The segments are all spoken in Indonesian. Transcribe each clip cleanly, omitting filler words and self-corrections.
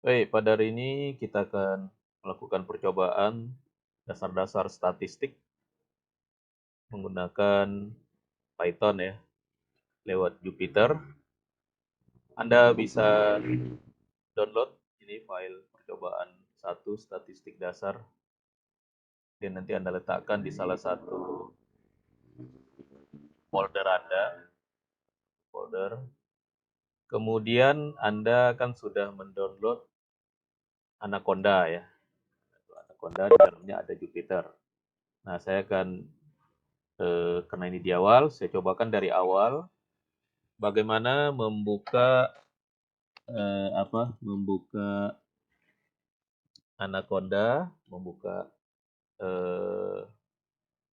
Baik, pada hari ini kita akan melakukan percobaan dasar-dasar statistik menggunakan Python ya, lewat Jupyter. Anda bisa download ini file percobaan satu statistik dasar dan nanti Anda letakkan di salah satu folder Anda, folder. Kemudian Anda kan sudah mendownload Anaconda ya. Anaconda di dalamnya ada Jupyter. Nah, saya akan karena ini di awal, saya cobakan dari awal bagaimana membuka membuka Anaconda, membuka eh,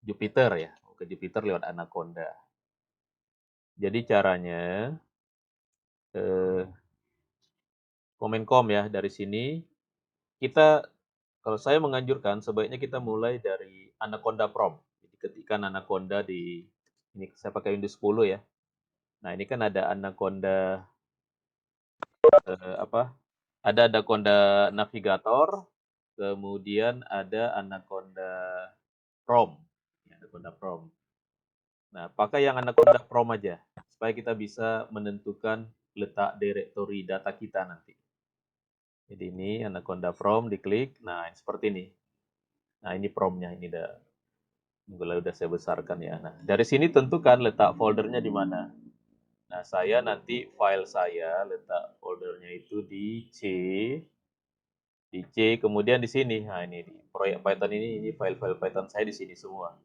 Jupyter ya, ke Jupyter lewat Anaconda. Jadi caranya eh, Komenkom ya dari sini kita kalau saya menganjurkan sebaiknya kita mulai dari Anaconda Prom. Jadi ketikkan Anaconda di ini saya pakai Windows 10 ya. Nah, ini kan ada Anaconda apa? Ada Anaconda Navigator, kemudian ada Anaconda Prom. Ya, Anaconda Prom. Nah, pakai yang Anaconda Prom aja supaya kita bisa menentukan letak directory data kita nanti. Jadi ini Anaconda Prom diklik. Nah, seperti ini. Nah, ini promnya ini udah saya besarkan ya. Nah, dari sini tentukan letak foldernya di mana. Nah, saya nanti file saya letak foldernya itu di C, kemudian di sini. Nah, ini di proyek Python ini file-file Python saya di sini semua.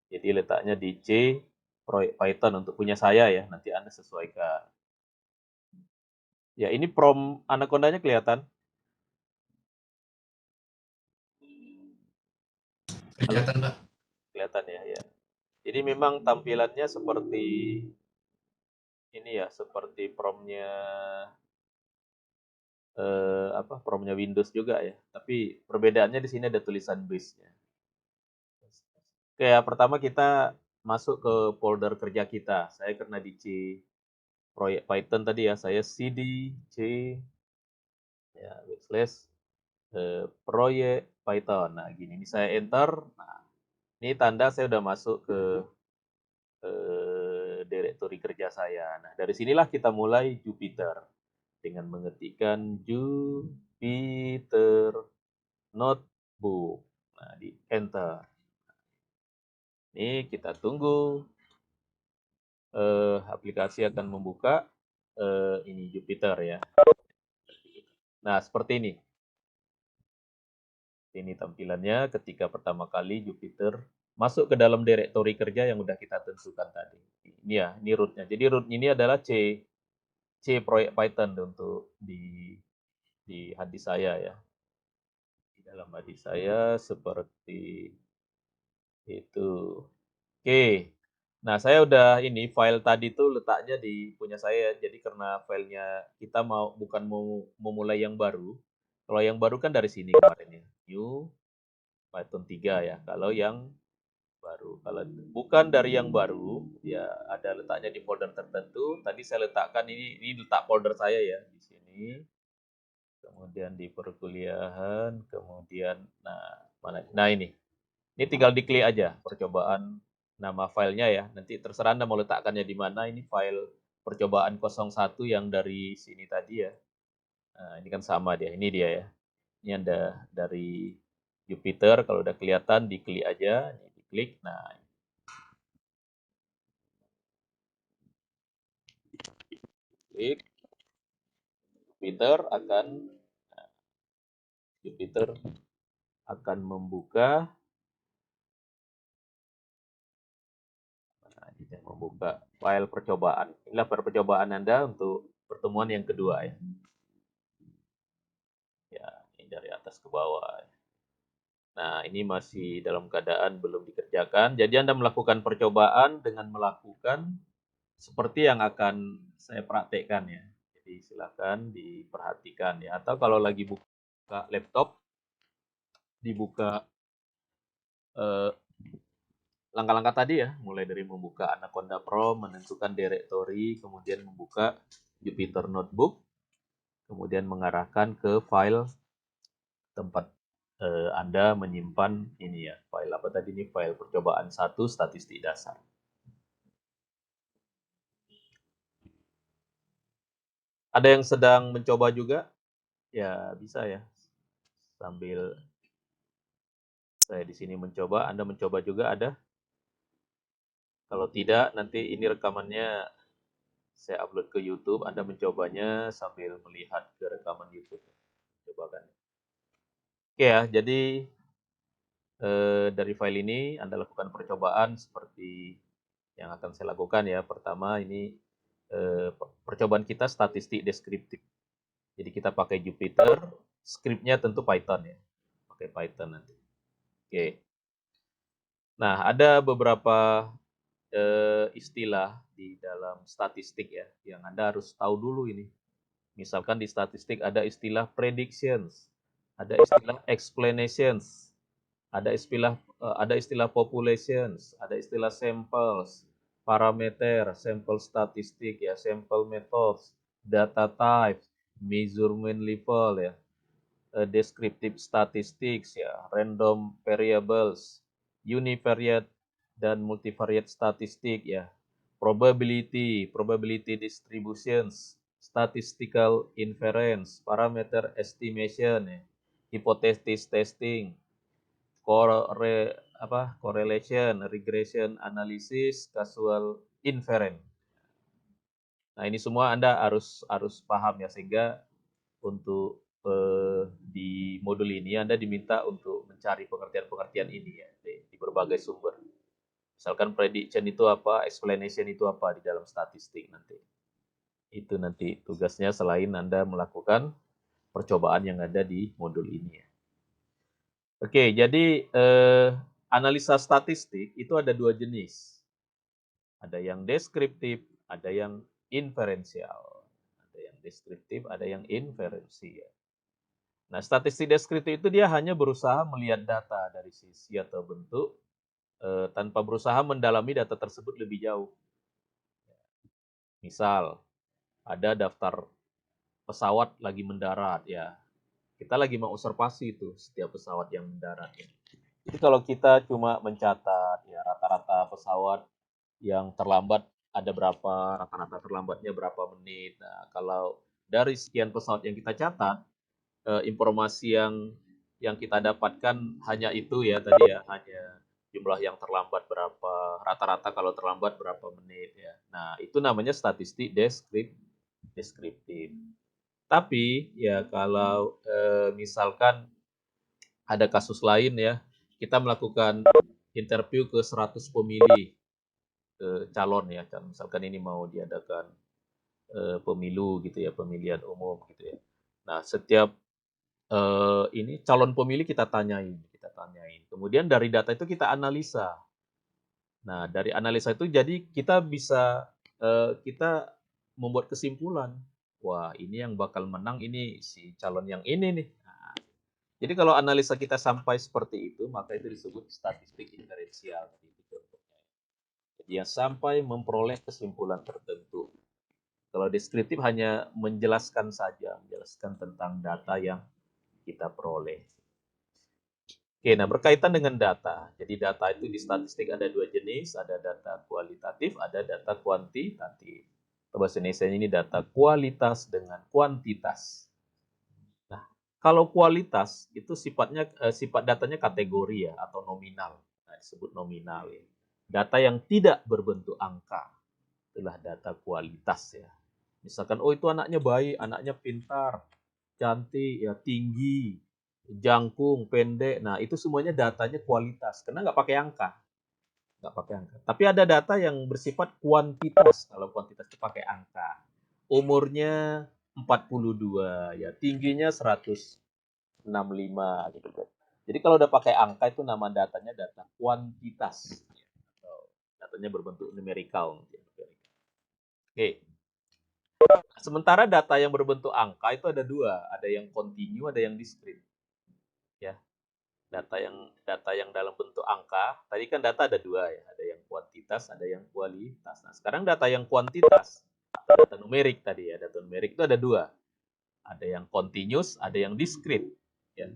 Jadi letaknya di C proyek Python untuk punya saya ya. Nanti Anda sesuaikan. Ya, ini prom Anaconda-nya kelihatan. Halo, Kelihatan, Pak. kelihatan ya, ya. Jadi memang tampilannya seperti ini ya, seperti promnya promnya Windows juga ya. Tapi perbedaannya di sini ada tulisan base-nya. Oke, ya, pertama kita masuk ke folder kerja kita. Saya karena di C proyek Python tadi ya, saya cd C ya backslash proyek Python. Nah, gini ini saya enter. Nah, ini tanda saya udah masuk ke direktori kerja saya. Nah, dari sinilah kita mulai Jupyter dengan mengetikkan Jupyter Notebook. Nah, di enter. Ini kita tunggu aplikasi akan membuka ini Jupyter ya. Nah, seperti ini. Ini tampilannya ketika pertama kali Jupyter masuk ke dalam direktori kerja yang udah kita tentukan tadi. Ini ya, ini rootnya. Jadi root ini adalah C proyek Python untuk di hard disk saya ya. Di dalam hard disk saya seperti itu. Oke. Nah, saya udah ini file tadi tuh letaknya di punya saya. Jadi karena filenya kita bukan mau memulai yang baru. Kalau yang baru kan dari sini kemarin ya. New Python 3 ya. Kalau yang baru, kalau bukan dari yang baru, ya ada letaknya di folder tertentu. Tadi saya letakkan ini letak folder saya ya di sini. Kemudian di perkuliahan, kemudian nah ini. Ini tinggal diklik aja percobaan nama filenya ya. Nanti terserah Anda mau letakkannya di mana. Ini file percobaan 01 yang dari sini tadi ya. Nah, ini kan sama dia. Ini dia ya. Ini ada dari Jupyter. Kalau udah kelihatan diklik aja. Ini diklik. Nah, klik. Jupyter akan Jupyter akan membuka file percobaan. Inilah percobaan Anda untuk pertemuan yang kedua ya. Ya, ini dari atas ke bawah. Nah, ini masih dalam keadaan belum dikerjakan. Jadi Anda melakukan percobaan dengan melakukan seperti yang akan saya praktekkan ya. Jadi silakan diperhatikan ya. Atau kalau lagi buka laptop, dibuka eh, langkah-langkah tadi ya, mulai dari membuka Anaconda Pro, menentukan directory, kemudian membuka Jupyter Notebook. kemudian mengarahkan ke file tempat Anda menyimpan ini ya, file apa tadi ini, file percobaan 1 statistik dasar. Ada yang sedang mencoba juga? Ya, bisa ya. Sambil saya di sini mencoba, Anda mencoba juga ada? Kalau tidak, nanti ini rekamannya saya upload ke YouTube, Anda mencobanya sambil melihat ke rekaman YouTube. Coba kan. Oke ya, jadi dari file ini Anda lakukan percobaan seperti yang akan saya lakukan ya. Pertama ini percobaan kita statistik deskriptif. Jadi kita pakai Jupyter, scriptnya tentu Python ya. Pakai Python nanti. Oke. Nah, ada beberapa istilah di dalam statistik ya, yang Anda harus tahu dulu ini. Misalkan di statistik ada istilah predictions, ada istilah explanations, ada istilah populations, ada istilah samples, parameter, sample statistik ya, sample methods, data types, measurement level ya, descriptive statistics ya, random variables, univariate dan multivariate statistik ya, probability distributions, statistical inference, parameter estimation ya, hypothesis testing, correlation, regression analysis, causal inference. Nah, ini semua Anda harus paham ya, sehingga untuk di modul ini Anda diminta untuk mencari pengertian-pengertian ini ya di berbagai sumber. Misalkan prediction itu apa, explanation itu apa di dalam statistik nanti. Itu nanti tugasnya selain Anda melakukan percobaan yang ada di modul ini ya. Oke, jadi analisa statistik itu ada dua jenis. Ada yang deskriptif, ada yang inferensial. Ada yang deskriptif, ada yang inferensial. Nah, statistik deskriptif itu dia hanya berusaha melihat data dari sisi atau bentuk tanpa berusaha mendalami data tersebut lebih jauh. Misal, ada daftar pesawat lagi mendarat ya. Kita lagi mengobservasi itu setiap pesawat yang mendarat ya. Jadi kalau kita cuma mencatat ya rata-rata pesawat yang terlambat ada berapa, rata-rata terlambatnya berapa menit. Nah, kalau dari sekian pesawat yang kita catat, informasi yang kita dapatkan hanya itu ya tadi ya, hanya jumlah yang terlambat berapa, rata-rata kalau terlambat berapa menit ya. Nah, itu namanya statistik deskriptif. Tapi ya kalau misalkan ada kasus lain ya, kita melakukan interview ke 100 pemilih calon ya, misalkan ini mau diadakan pemilu gitu ya, pemilihan umum gitu ya. Nah, setiap ini calon pemilih kita tanyain. Kemudian dari data itu kita analisa. Nah, dari analisa itu jadi kita bisa kita membuat kesimpulan. Wah, ini yang bakal menang ini si calon yang ini nih. Nah, jadi kalau analisa kita sampai seperti itu, maka itu disebut statistik inferensial. Jadi yang sampai memperoleh kesimpulan tertentu. Kalau deskriptif hanya menjelaskan saja, menjelaskan tentang data yang kita peroleh. Oke, nah berkaitan dengan data. Jadi data itu di statistik ada dua jenis, ada data kualitatif, ada data kuantitatif. Bahasa Indonesia ini data kualitas dengan kuantitas. Nah, kalau kualitas itu sifat datanya kategori ya atau nominal. Nah, disebut nominal ya. Data yang tidak berbentuk angka. Itulah data kualitas ya. Misalkan, oh itu anaknya baik, anaknya pintar, cantik, ya tinggi, jangkung, pendek. Nah, itu semuanya datanya kualitas, karena nggak pakai angka. Nggak pakai angka. Tapi ada data yang bersifat kuantitas. Kalau kuantitas itu pakai angka. Umurnya 42, ya tingginya 165 gitu kan. Jadi kalau udah pakai angka itu nama datanya data kuantitas. Atau datanya berbentuk numerikal. Oke. Sementara data yang berbentuk angka itu ada dua, ada yang kontinu, ada yang diskrit. Ya, data yang dalam bentuk angka, tadi kan data ada dua ya, ada yang kuantitas, ada yang kualitas. Nah, sekarang data yang kuantitas atau data numerik tadi ya, data numerik itu ada dua. Ada yang continuous, ada yang discrete. Ya.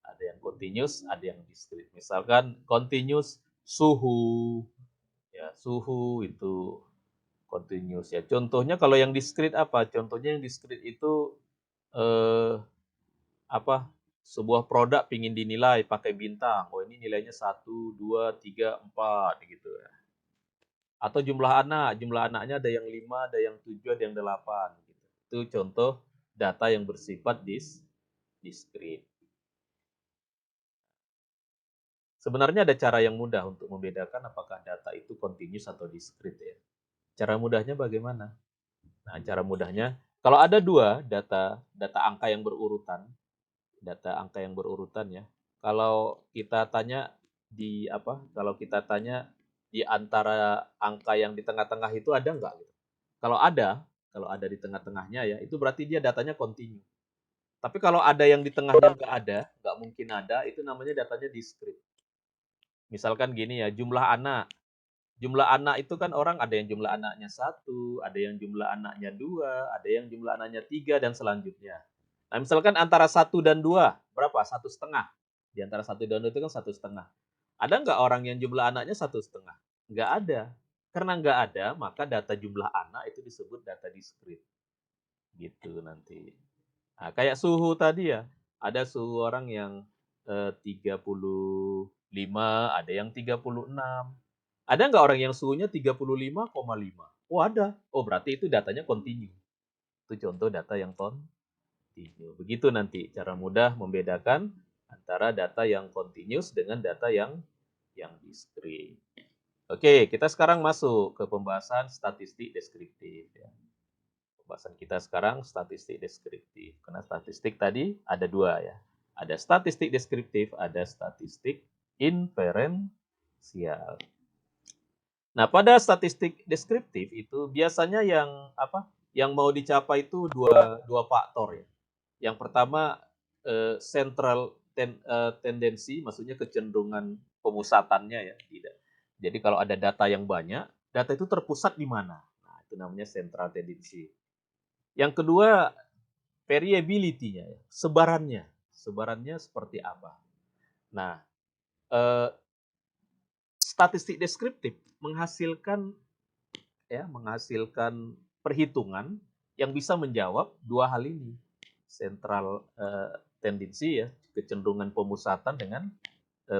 Ada yang continuous, ada yang discrete. Misalkan continuous suhu, ya suhu itu continuous ya. Contohnya kalau yang discrete apa? Contohnya yang discrete itu eh, apa? Sebuah produk pingin dinilai pakai bintang. Oh ini nilainya 1, 2, 3, 4 gitu ya. Atau jumlah anaknya ada yang 5, ada yang 7, ada yang 8 gitu. Itu contoh data yang bersifat discrete. Sebenarnya ada cara yang mudah untuk membedakan apakah data itu continuous atau discrete ya. Cara mudahnya bagaimana? Nah, cara mudahnya kalau ada dua data angka yang berurutan, ya. Kalau kita tanya di apa? Kalau kita tanya di antara angka yang di tengah-tengah itu ada nggak? Gitu. Kalau ada, kalau ada di tengah-tengahnya ya, itu berarti dia datanya kontinu. Tapi kalau ada yang di tengahnya nggak ada, nggak mungkin ada, itu namanya datanya discrete. Misalkan gini ya, jumlah anak. Jumlah anak itu kan orang ada yang jumlah anaknya 1, ada yang jumlah anaknya 2, ada yang jumlah anaknya 3, dan selanjutnya. Nah, misalkan antara 1 dan 2, berapa? 1,5. Di antara 1 dan 2 itu kan 1,5. Ada nggak orang yang jumlah anaknya 1,5? Nggak ada. Karena nggak ada, maka data jumlah anak itu disebut data discrete. Gitu nanti. Nah, kayak suhu tadi ya. Ada suhu orang yang 35, ada yang 36. Ada nggak orang yang suhunya 35,5? Oh ada. Oh berarti itu datanya kontinu. Itu contoh data yang kontinu. Begitu nanti cara mudah membedakan antara data yang continuous dengan data yang discrete. Oke, kita sekarang masuk ke pembahasan statistik deskriptif. Ya. Pembahasan kita sekarang statistik deskriptif. Karena statistik tadi ada dua ya. Ada statistik deskriptif, ada statistik inferensial. Nah, pada statistik deskriptif itu biasanya yang apa? Yang mau dicapai itu dua faktor ya. Yang pertama tendensi, maksudnya kecenderungan pemusatannya ya, tidak. Jadi kalau ada data yang banyak, data itu terpusat di mana? Nah, itu namanya central tendency. Yang kedua, variability-nya ya, sebarannya. Sebarannya seperti apa? Nah, eh, statistik deskriptif menghasilkan perhitungan yang bisa menjawab dua hal ini. Central tendensi ya, kecenderungan pemusatan dengan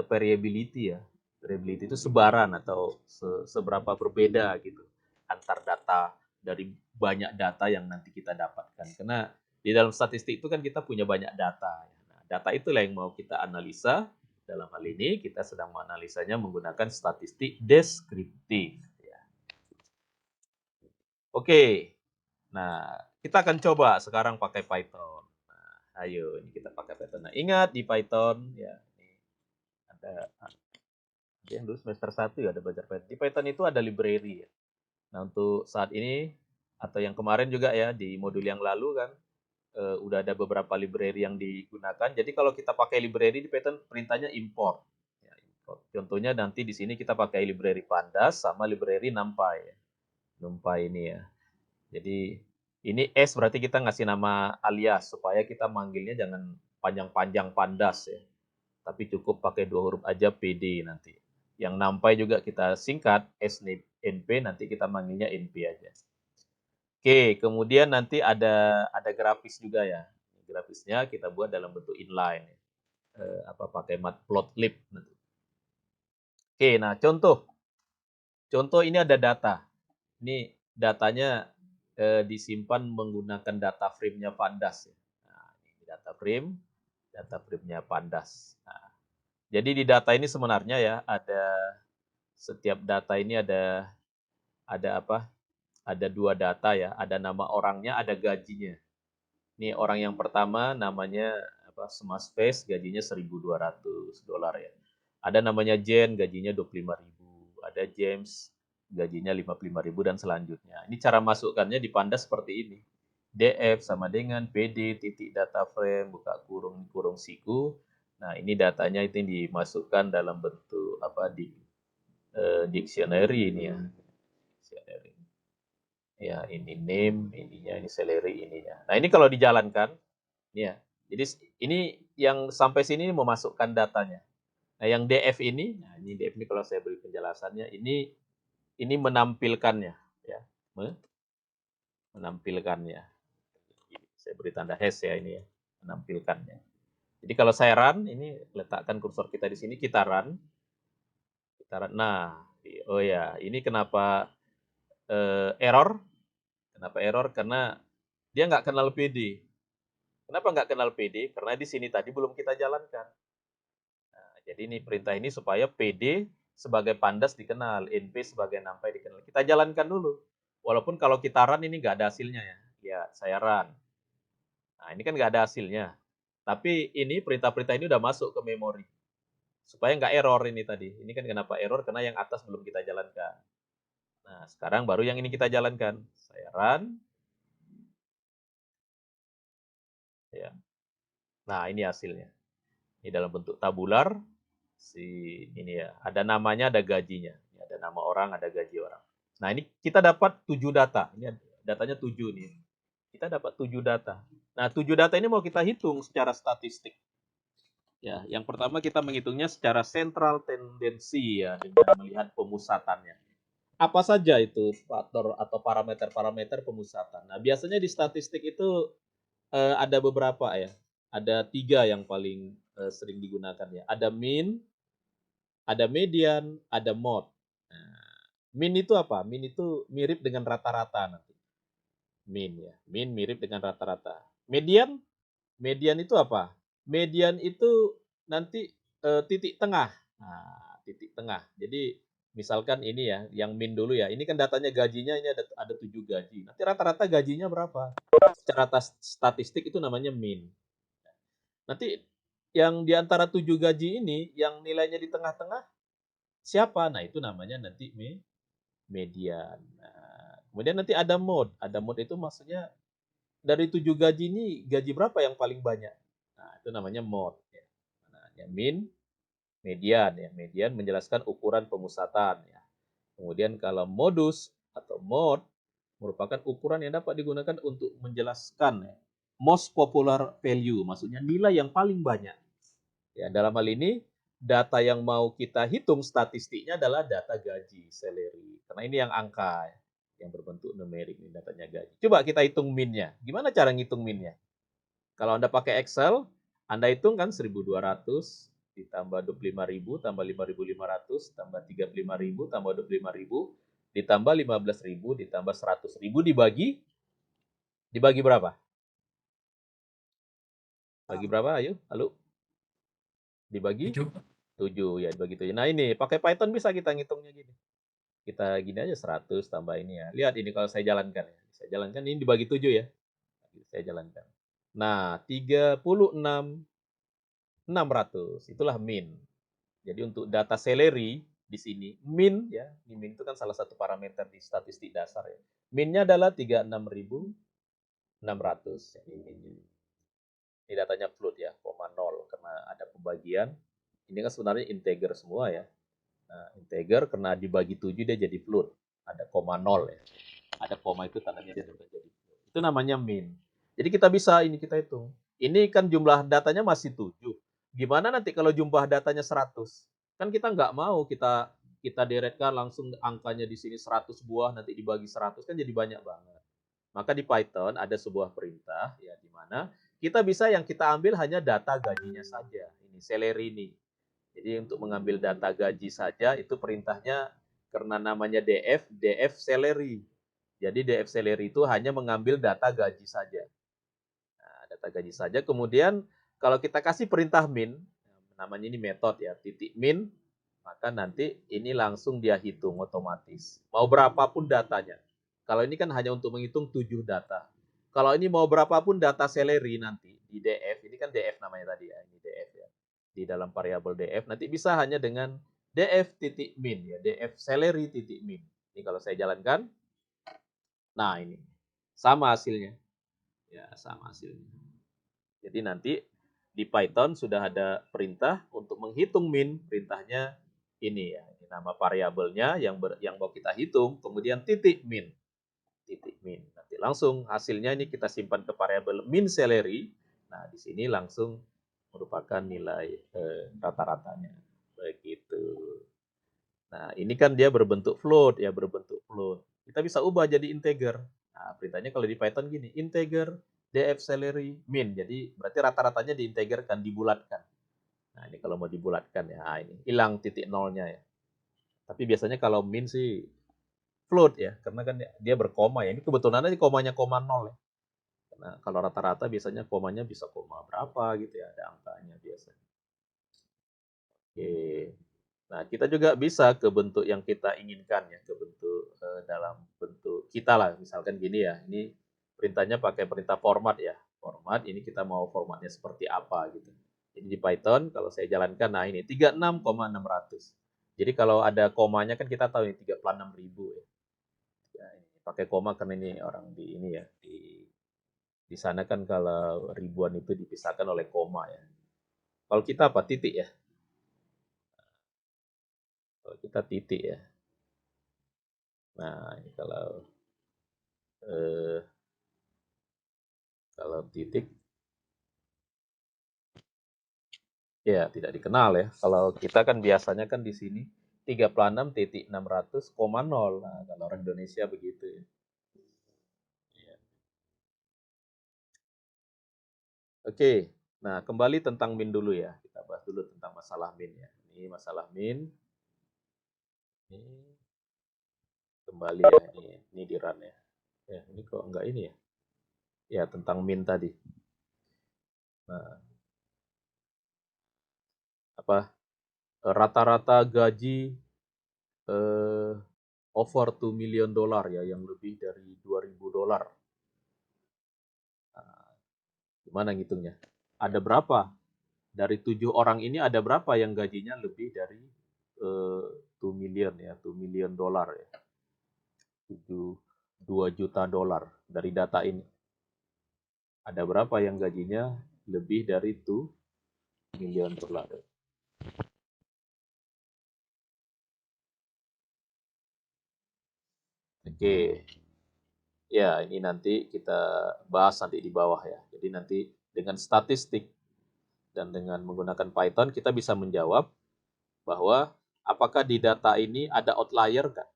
variability ya. Variability itu sebaran atau seberapa berbeda gitu antar data dari banyak data yang nanti kita dapatkan. Karena di dalam statistik itu kan kita punya banyak data. Nah, data itulah yang mau kita analisa. Dalam hal ini kita sedang menganalisanya menggunakan statistik deskriptif. Ya. Oke, nah kita akan coba sekarang pakai Python. Nah, ayo ini kita pakai Python. Nah, ingat di Python ya, ini ada yang dulu semester 1 ya ada belajar Python. Di Python itu ada library ya. Nah, untuk saat ini atau yang kemarin juga ya di modul yang lalu kan udah ada beberapa library yang digunakan. Jadi kalau kita pakai library di Python perintahnya import. Ya, import. Contohnya nanti di sini kita pakai library pandas sama library numpy ya. Numpy ini ya. Jadi ini S berarti kita ngasih nama alias supaya kita manggilnya jangan panjang-panjang pandas ya. Tapi cukup pakai 2 huruf aja PD nanti. Yang numpy juga kita singkat SNP, nanti kita manggilnya NP aja. Oke, kemudian nanti ada grafis juga ya. Grafisnya kita buat dalam bentuk inline. Pakai matplotlib nanti. Oke, nah contoh. Contoh ini ada data. Ini datanya disimpan menggunakan data frame-nya Pandas. Ya. Nah, ini data frame-nya Pandas. Nah, jadi di data ini sebenarnya ya setiap data ini ada apa? Ada 2 data ya, ada nama orangnya, ada gajinya. Ini orang yang pertama namanya Smash Face, gajinya $1.200 ya. Ada namanya Jen, gajinya 25.000. Ada James, gajinya 55.000 dan selanjutnya. Ini cara masukkannya di Panda seperti ini. DF sama dengan PD titik data frame buka kurung kurung siku. Nah, ini datanya itu dimasukkan dalam bentuk dictionary ini ya. Dictionary. Ya, ini name, ininya, ini salary, ininya. Nah, ini kalau dijalankan, Ini ya. Jadi ini yang sampai sini memasukkan datanya. Nah, yang DF ini, nah ini DF ini kalau saya beri penjelasannya, ini menampilkannya, ya, menampilkannya. Saya beri tanda hash ya ini ya, menampilkannya. Jadi kalau saya run, ini letakkan kursor kita di sini, kita run. Nah, oh ya, ini kenapa error? Kenapa error? Karena dia nggak kenal PD. Kenapa nggak kenal PD? Karena di sini tadi belum kita jalankan. Nah, jadi ini perintah ini supaya PD sebagai pandas dikenal, NP sebagai nampai dikenal. Kita jalankan dulu. Walaupun kalau kita run ini nggak ada hasilnya ya. Ya, saya run. Nah, ini kan nggak ada hasilnya. Tapi ini perintah-perintah ini udah masuk ke memori. Supaya nggak error ini tadi. Ini kan kenapa error? Karena yang atas belum kita jalankan. Nah, sekarang baru yang ini kita jalankan. Saya run. Ya. Nah, ini hasilnya. Ini dalam bentuk tabular. Ini ya, ada namanya, ada gajinya. Ada nama orang, ada gaji orang. Nah, ini kita dapat 7 data. Ini datanya 7 nih. Kita dapat 7 data. Nah, 7 data ini mau kita hitung secara statistik. Ya, yang pertama kita menghitungnya secara sentral tendensi ya, dengan melihat pemusatannya. Apa saja itu faktor atau parameter-parameter pemusatan? Nah, biasanya di statistik itu ada beberapa ya. Ada 3 yang paling sering digunakan ya. Ada mean, ada median, ada mode. Nah, mean itu apa? Mean itu mirip dengan rata-rata nanti. Mean ya. Mean mirip dengan rata-rata. Median, median itu apa? Median itu nanti titik tengah. Nah, titik tengah. Jadi misalkan ini ya, yang mean dulu ya. Ini kan datanya gajinya ini ada 7 gaji. Nanti rata-rata gajinya berapa? Secara statistik itu namanya mean. Nanti yang di antara 7 gaji ini yang nilainya di tengah-tengah siapa? Nah, itu namanya nanti median. Nah, kemudian nanti ada mode. Ada mode itu maksudnya dari 7 gaji ini gaji berapa yang paling banyak? Nah, itu namanya mode ya. Nah, ya mean, median ya. Median menjelaskan ukuran pemusatan ya. Kemudian kalau modus atau mode merupakan ukuran yang dapat digunakan untuk menjelaskan ya, most popular value, maksudnya nilai yang paling banyak. Ya, dalam hal ini data yang mau kita hitung statistiknya adalah data gaji, salary. Karena ini yang angka yang berbentuk numerik ini datanya gaji. Coba kita hitung min-nya. Gimana cara ngitung min-nya? Kalau Anda pakai Excel, Anda hitung kan 1.200 ditambah 25.000 tambah 5.500 tambah 35.000 tambah 25.000 ditambah 15.000 ditambah 100.000 dibagi berapa? Bagi berapa? Ayo, halo. Dibagi 7 ya, dibagi 7. Nah, ini pakai Python bisa kita ngitungnya gini. Kita gini aja 100 tambah ini ya. Lihat ini kalau saya jalankan ya. Saya jalankan ini dibagi 7 ya. Saya jalankan. Nah, 36.600 itulah min. Jadi untuk data salary di sini min ya, min itu kan salah satu parameter di statistik dasar ya. Minnya adalah 36.600. Ini datanya float ya, 0, karena ada pembagian. Ini kan sebenarnya integer semua ya. Nah, integer karena dibagi 7 dia jadi float. Ada koma 0 ya. Ada koma itu tandanya dia sudah jadi float. Itu namanya min. Jadi kita bisa ini kita hitung. Ini kan jumlah datanya masih 7. Gimana nanti kalau jumlah datanya 100? Kan kita nggak mau kita deretkan langsung angkanya di sini 100 buah nanti dibagi 100 kan jadi banyak banget. Maka di Python ada sebuah perintah ya di mana kita bisa yang kita ambil hanya data gajinya saja. Ini salary ini. Jadi untuk mengambil data gaji saja itu perintahnya karena namanya DF salary. Jadi DF salary itu hanya mengambil data gaji saja. Nah, data gaji saja. Kemudian kalau kita kasih perintah min, namanya ini metode ya, titik min, maka nanti ini langsung dia hitung otomatis. Mau berapapun datanya. Kalau ini kan hanya untuk menghitung 7 data. Kalau ini mau berapapun data salary nanti di DF, ini kan DF namanya tadi ya, ini DF ya. Di dalam variabel DF nanti bisa hanya dengan DF titik min ya, DF salary titik min. Ini kalau saya jalankan, nah ini sama hasilnya. Ya, sama hasilnya. Jadi nanti di Python sudah ada perintah untuk menghitung min, perintahnya ini ya, ini nama variabelnya yang mau kita hitung, kemudian titik min. Titik min. Nanti langsung hasilnya ini kita simpan ke variabel min salary, Nah, di sini langsung merupakan nilai rata-ratanya. Begitu. Nah, ini kan dia berbentuk float ya, berbentuk float. Kita bisa ubah jadi integer. Nah, perintahnya kalau di Python gini, integer df salary min. Jadi berarti rata-ratanya diintegerkan, dibulatkan. Nah, ini kalau mau dibulatkan ya, nah, ini hilang titik nolnya ya. Tapi biasanya kalau min sih float ya, karena kan dia berkoma ya. Ini kebetulan aja komanya koma nol ya. Nah, kalau rata-rata biasanya komanya bisa koma berapa gitu ya, ada angkanya biasanya. Oke. Nah, kita juga bisa ke bentuk yang kita inginkan ya, ke bentuk dalam bentuk kita lah, misalkan gini ya. Ini perintahnya pakai perintah format ya. Format ini kita mau formatnya seperti apa gitu. Jadi di Python kalau saya jalankan, nah ini 36,600. Jadi kalau ada komanya kan kita tahu ini 36.000 ya. Ya, ini pakai koma karena ini orang di ini ya, di sana kan kalau ribuan itu dipisahkan oleh koma ya. Kalau kita apa? Titik ya. Kalau kita titik ya. Nah, ini eh, kalau titik ya tidak dikenal ya. Kalau kita kan biasanya kan di sini 36.600,0. Nah, kalau orang Indonesia begitu ya. Ya. Oke. Nah, kembali tentang min dulu ya. Kita bahas dulu tentang masalah min ya. Ini masalah min. Ini kembali ya. Ini di run ya. Ya, ini kok enggak ini ya? Ya, tentang min tadi. Nah, apa rata-rata gaji eh, over 2 million dollar ya, yang lebih dari 2.000 dolar. Nah, gimana ngitungnya? Ada berapa? Dari 7 orang ini ada berapa yang gajinya lebih dari 2 million ya, 2 million dolar ya. 2 juta dolar dari data ini. Ada berapa yang gajinya lebih dari 2 million dolar? Oke, ya ini nanti kita bahas nanti di bawah ya. Jadi nanti dengan statistik dan dengan menggunakan Python kita bisa menjawab bahwa apakah di data ini ada outlier nggak?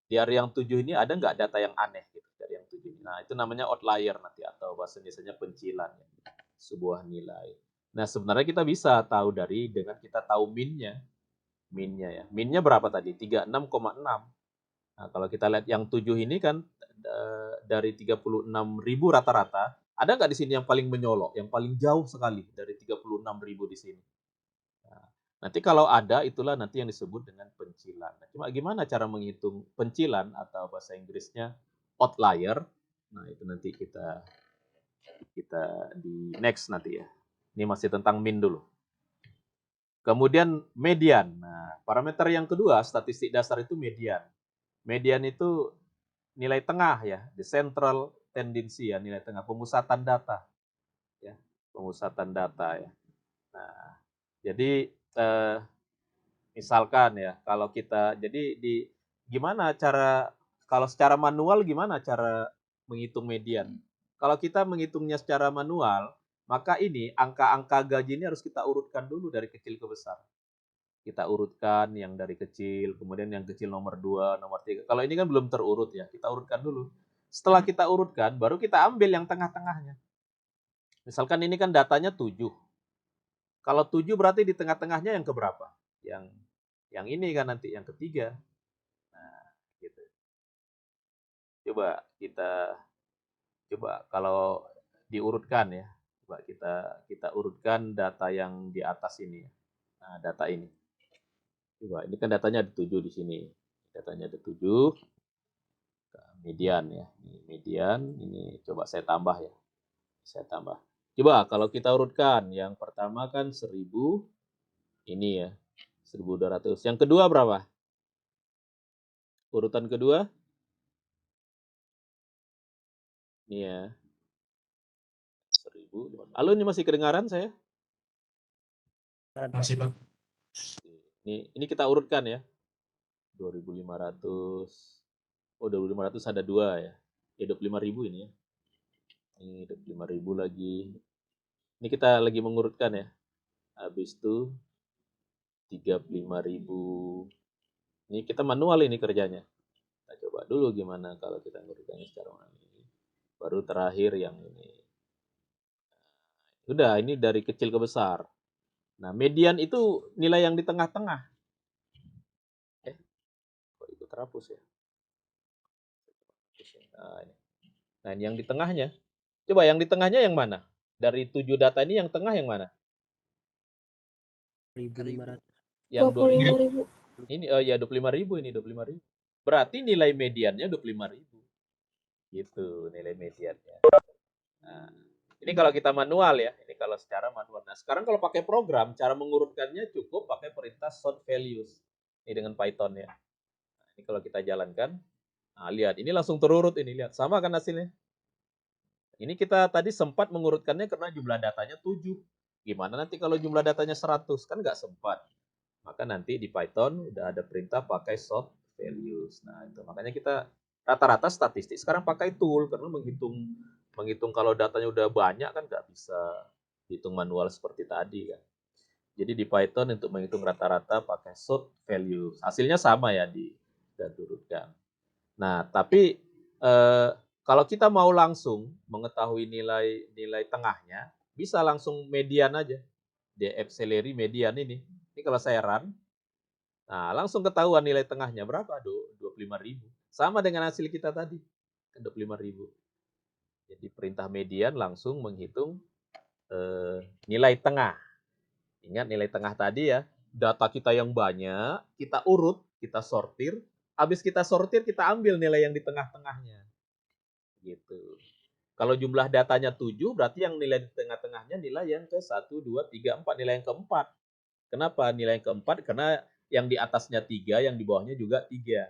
Dari yang 7 ini ada nggak data yang aneh gitu dari yang 7 ini. Nah, itu namanya outlier nanti atau bahasa Indonesia pencilan ya, sebuah nilai. Nah, sebenarnya kita bisa tahu dari dengan kita tahu minnya. Minnya ya. Minnya berapa tadi? 36,6. Nah, kalau kita lihat yang 7 ini kan dari 36.000 rata-rata, ada nggak di sini yang paling menyolok, yang paling jauh sekali dari 36.000 di sini? Nah, nanti kalau ada, itulah nanti yang disebut dengan pencilan. Nah, cuma gimana cara menghitung pencilan atau bahasa Inggrisnya outlier? Nah, itu nanti kita kita di next nanti ya. Ini masih tentang min dulu. Kemudian median. Nah, parameter yang kedua, statistik dasar itu median. Median itu nilai tengah ya, the central tendency ya, nilai tengah, pemusatan data ya, pemusatan data ya. Nah, jadi misalkan ya, kalau kita jadi di gimana cara kalau secara manual gimana cara menghitung median? Kalau kita menghitungnya secara manual, maka ini angka-angka gaji ini harus kita urutkan dulu dari kecil ke besar. Kita urutkan yang dari kecil, kemudian yang kecil nomor 2, nomor 3. Kalau ini kan belum terurut ya, kita urutkan dulu. Setelah kita urutkan, baru kita ambil yang tengah-tengahnya. Misalkan ini kan datanya 7. Kalau 7 berarti di tengah-tengahnya yang keberapa? Yang ini kan nanti yang ketiga. Nah, gitu. Coba kita coba kalau diurutkan ya. Coba kita urutkan data yang di atas ini. Nah, data ini. Coba ini kan datanya ada 7 di sini. Datanya ada 7. Median ya. Ini median, ini coba saya tambah ya. Saya tambah. Coba kalau kita urutkan, yang pertama kan 1000, ini ya, 1200. Yang kedua berapa? Urutan kedua, ini ya, 1000. Halo, ini masih kedengaran saya? Masih, Bang. Ini kita urutkan ya. 2500. Oh, 2500 ada dua ya. Ya 25.000 ini ya. Ini 25.000 lagi. Ini kita lagi mengurutkan ya. Habis itu 35.000. Ini kita manual ini kerjanya. Kita coba dulu gimana kalau kita ngurutkannya secara manual. Baru terakhir yang ini. Udah, ini dari kecil ke besar. Nah, median itu nilai yang di tengah-tengah. Kok ikut terhapus ya? Nah, ini. Nah, ini yang di tengahnya. Coba yang di tengahnya yang mana? Dari 7 data ini yang tengah yang mana? 1.500. Yang 25.000. ini ya 25.000 ini 25.000. Berarti nilai mediannya 25.000. Gitu nilai mediannya. Nah, ini kalau kita manual ya, ini kalau secara manual. Nah, sekarang kalau pakai program, cara mengurutkannya cukup pakai perintah sort values. Ini dengan Python ya. Nah, ini kalau kita jalankan, nah lihat, ini langsung terurut ini, lihat. Sama kan hasilnya? Ini kita tadi sempat mengurutkannya karena jumlah datanya 7. Gimana nanti kalau jumlah datanya 100? Kan nggak sempat. Maka nanti di Python udah ada perintah pakai sort values. Nah, itu makanya kita rata-rata statistik sekarang pakai tool karena menghitung kalau datanya udah banyak kan nggak bisa hitung manual seperti tadi kan. Jadi di Python untuk menghitung rata-rata pakai sort values. Hasilnya sama ya dan turutkan. Nah, tapi kalau kita mau langsung mengetahui nilai tengahnya, bisa langsung median aja. Dieksseleri median ini. Ini kalau saya run, nah langsung ketahuan nilai tengahnya berapa? 25.000. Sama dengan hasil kita tadi, 25.000. Jadi perintah median langsung menghitung nilai tengah. Ingat nilai tengah tadi ya, data kita yang banyak, kita urut, kita sortir, habis kita sortir kita ambil nilai yang di tengah-tengahnya. Gitu. Kalau jumlah datanya 7, berarti yang nilai di tengah-tengahnya nilai yang ke 1, 2, 3, 4, nilai yang keempat. Kenapa nilai yang keempat? Karena yang di atasnya 3, yang di bawahnya juga 3.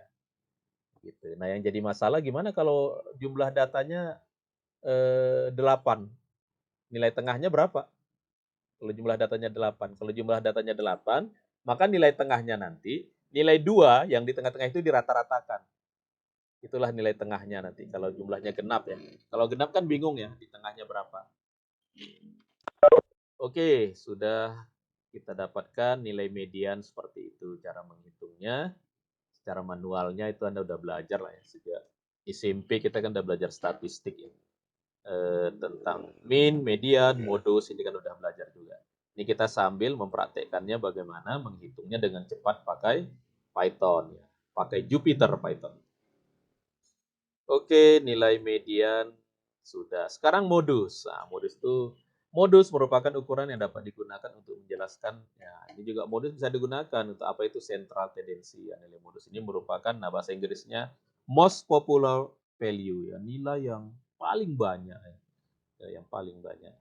Gitu. Nah, yang jadi masalah gimana kalau jumlah datanya 8? Nilai tengahnya berapa? Kalau jumlah datanya 8. Kalau jumlah datanya 8, maka nilai tengahnya nanti, nilai 2 yang di tengah-tengah itu dirata-ratakan. Itulah nilai tengahnya nanti kalau jumlahnya genap ya. Kalau genap kan bingung ya, di tengahnya berapa. Oke, sudah kita dapatkan nilai median seperti itu cara menghitungnya. Secara manualnya itu Anda udah belajar lah ya. Sejak SMP kita kan udah belajar statistik ya. Tentang mean, median, modus, ini kan udah belajar juga. Ini kita sambil mempraktekkannya bagaimana menghitungnya dengan cepat pakai Python ya. Pakai Jupyter Python. Oke, nilai median sudah. Sekarang modus. Nah, modus merupakan ukuran yang dapat digunakan untuk menjelaskan. Ya, ini juga modus bisa digunakan untuk apa itu central tendency. Ya, nilai modus ini merupakan, nah bahasa Inggrisnya most popular value ya, nilai yang paling banyak ya, yang paling banyak.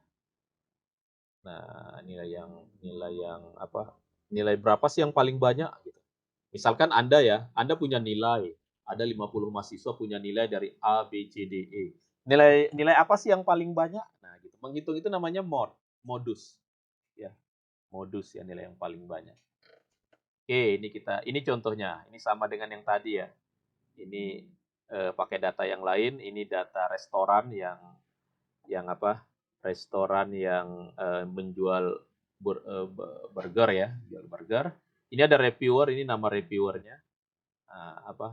Nah, nilai yang apa? Nilai berapa sih yang paling banyak gitu. Misalkan Anda punya nilai, ada 50 mahasiswa punya nilai dari A, B, C, D, E. Nilai apa sih yang paling banyak? Nah, gitu. Menghitung itu namanya modus. Ya, modus ya nilai yang paling banyak. Oke, ini contohnya. Ini sama dengan yang tadi ya. Ini pakai data yang lain, ini data restoran yang apa? Restoran yang menjual burger ya, jual burger. Ini ada reviewer, ini nama reviewernya.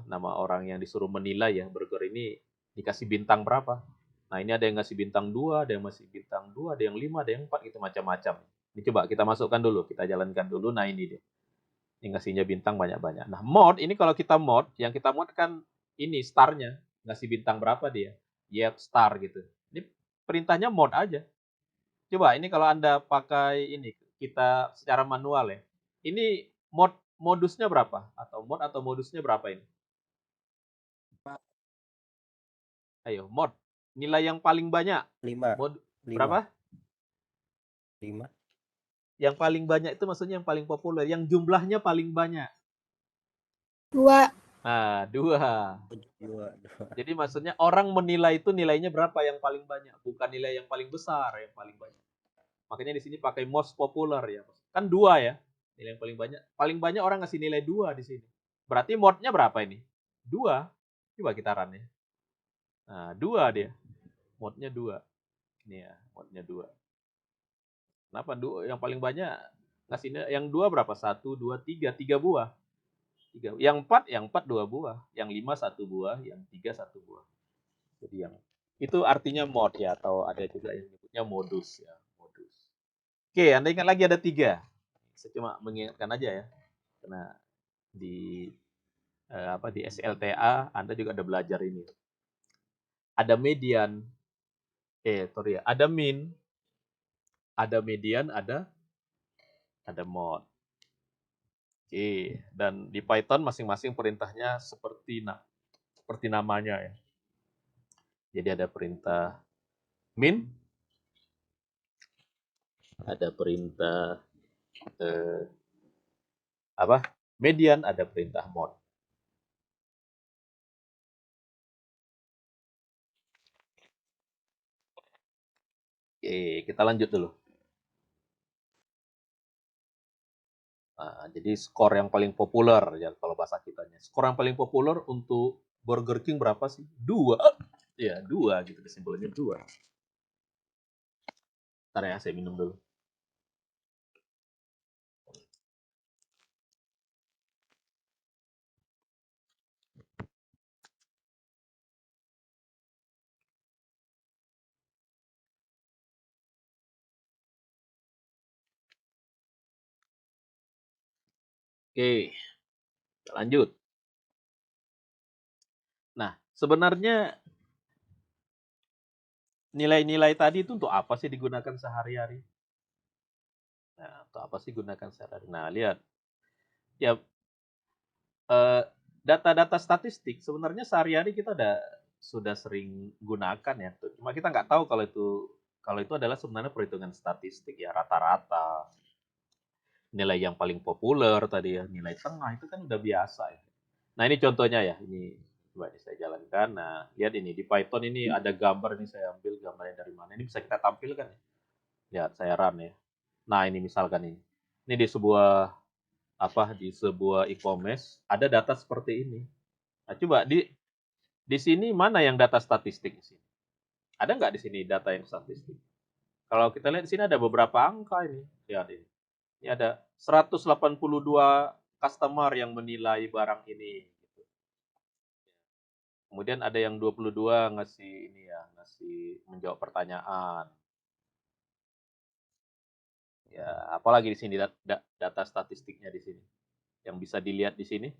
Nama orang yang disuruh menilai ya burger ini dikasih bintang berapa. Nah, ini ada yang ngasih bintang 2, ada yang masih bintang 2, ada yang 5, ada yang 4 gitu macam-macam. Ini coba kita masukkan dulu, kita jalankan dulu. Nah, ini dia. Ini ngasihnya bintang banyak-banyak. Nah, mod ini kalau kita mod, yang kita mod kan ini starnya, ngasih bintang berapa dia? Yep, star gitu. Ini perintahnya mod aja. Coba ini kalau Anda pakai ini kita secara manual ya. Ini modusnya berapa? Atau modusnya berapa ini? Ayo, mod. Nilai yang paling banyak. 5. Mod 5. berapa? 5. Yang paling banyak itu maksudnya yang paling populer, yang jumlahnya paling banyak. 2. Nah, 2. 2. Jadi maksudnya orang menilai itu nilainya berapa yang paling banyak, bukan nilai yang paling besar yang paling banyak. Makanya di sini pakai most popular ya. Kan 2 ya. Nilai yang paling banyak. Paling banyak orang ngasih nilai 2 di sini. Berarti modnya berapa ini? 2. Coba kita run ya. Nah, 2 dia. Modnya 2. Ini ya, modnya 2. Kenapa yang paling banyak ngasihnya yang 2 berapa? 1, 2, 3, 3 buah. 3. Yang 4 2 buah, yang 5 1 buah, yang 3 1 buah. Jadi yang itu artinya mod ya, atau ada juga yang nyebutnya modus ya, modus. Oke, Anda ingat lagi ada 3. Saya cuma mengingatkan aja ya. Karena di di SLTA Anda juga ada belajar ini. Ada median, sorry ya, ada min, ada median, ada mod. Oke, dan di Python masing-masing perintahnya seperti namanya ya. Jadi ada perintah min, ada perintah median, ada perintah mod. Oke, kita lanjut dulu. Nah, jadi skor yang paling populer ya kalau bahasa kitanya. Skor yang paling populer untuk Burger King berapa sih? 2. Ya, 2 gitu kesimpulannya 2. Ntar ya, saya minum dulu. Oke, kita lanjut. Nah, sebenarnya nilai-nilai tadi itu untuk apa sih digunakan sehari-hari? Nah, untuk apa sih gunakan sehari-hari? Nah, lihat. Ya, data-data statistik sebenarnya sehari-hari kita sudah sering gunakan ya. Cuma kita nggak tahu kalau itu adalah sebenarnya perhitungan statistik ya, rata-rata. Nilai yang paling populer tadi ya, nilai tengah itu kan udah biasa ya. Nah, ini contohnya ya. Ini coba ini saya jalankan. Nah, lihat ini di Python ini ada gambar, ini saya ambil gambarnya dari mana. Ini bisa kita tampilkan ya. Lihat saya run ya. Nah, ini misalkan ini. Ini di sebuah e-commerce ada data seperti ini. Nah, coba di sini mana yang data statistik di sini? Ada nggak di sini data yang statistik? Kalau kita lihat di sini ada beberapa angka ini. Lihat ini. Ini ada 182 customer yang menilai barang ini. Kemudian ada yang 22 ngasih menjawab pertanyaan. Ya, apalagi di sini data statistiknya di sini. Yang bisa dilihat di sini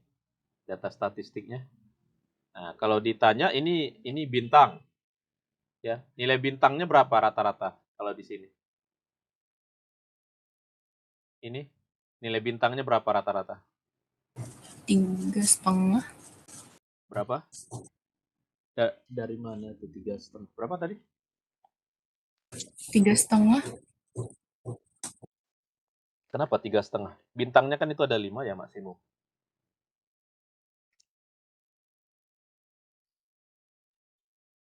data statistiknya. Nah, kalau ditanya ini bintang. Ya, nilai bintangnya berapa rata-rata kalau di sini? Ini nilai bintangnya berapa rata-rata? 3,5. Berapa? Dari mana itu 3,5? Berapa tadi? 3,5. Kenapa 3,5? Bintangnya kan itu ada 5 ya maksimum.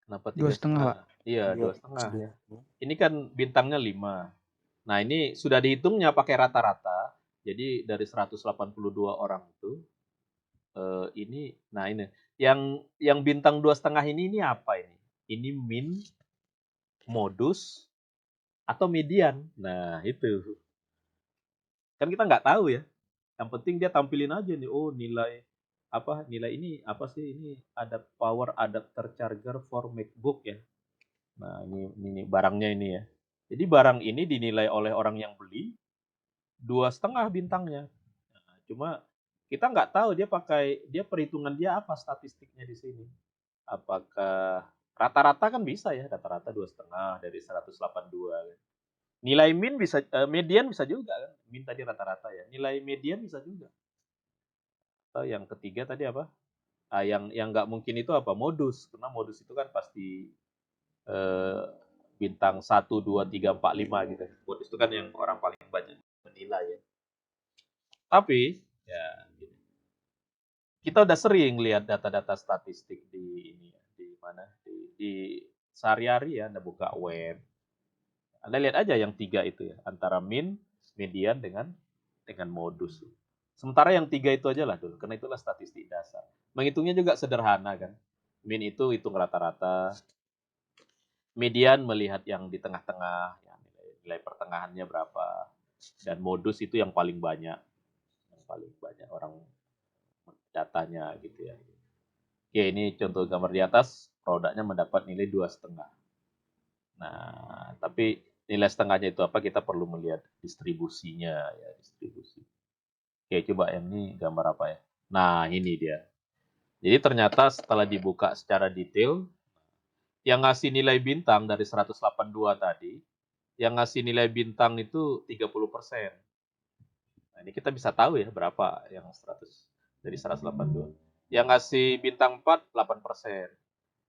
Kenapa 2,5, Pak. 3,5? Iya, 2. 2,5 ya. Ini kan bintangnya 5. Nah, ini sudah dihitungnya pakai rata-rata. Jadi dari 182 orang itu ini yang bintang 2,5 ini apa ini? Ini min, modus, atau median. Nah, itu. Kan kita nggak tahu ya. Yang penting dia tampilin aja nih, oh nilai ini apa sih, ini ada power adapter charger for MacBook ya. Nah, ini barangnya ini ya. Jadi barang ini dinilai oleh orang yang beli 2,5 bintangnya. Nah, cuma kita nggak tahu dia perhitungan dia apa statistiknya di sini. Apakah rata-rata kan bisa ya, rata-rata 2,5 dari 182 kan. Nilai median bisa juga kan. Min tadi rata-rata ya. Nilai median bisa juga. Atau yang ketiga tadi apa? Yang nggak mungkin itu apa? Modus. Karena modus itu kan pasti bintang 1, 2, 3, 4, 5 gitu. Modus itu kan yang orang paling banyak menilai ya. Tapi ya kita udah sering lihat data-data statistik di mana di sehari-hari ya, Anda buka web. Anda lihat aja yang 3 itu ya, antara min, median dengan modus. Sementara yang 3 itu aja lah dulu, karena itulah statistik dasar. Menghitungnya juga sederhana kan. Min itu hitung rata-rata, median melihat yang di tengah-tengah, ya, nilai pertengahannya berapa, dan modus itu yang paling banyak orang datanya gitu ya. Oke, ini contoh gambar di atas, produknya mendapat nilai 2,5. Nah, tapi nilai setengahnya itu apa, kita perlu melihat distribusinya ya, distribusi. Oke, coba yang ini gambar apa ya? Nah, ini dia. Jadi ternyata setelah dibuka secara detail, yang ngasih nilai bintang dari 182 tadi, yang ngasih nilai bintang itu 30%. Nah, ini kita bisa tahu ya berapa yang 100 dari 182. Yang ngasih bintang 4, 8%.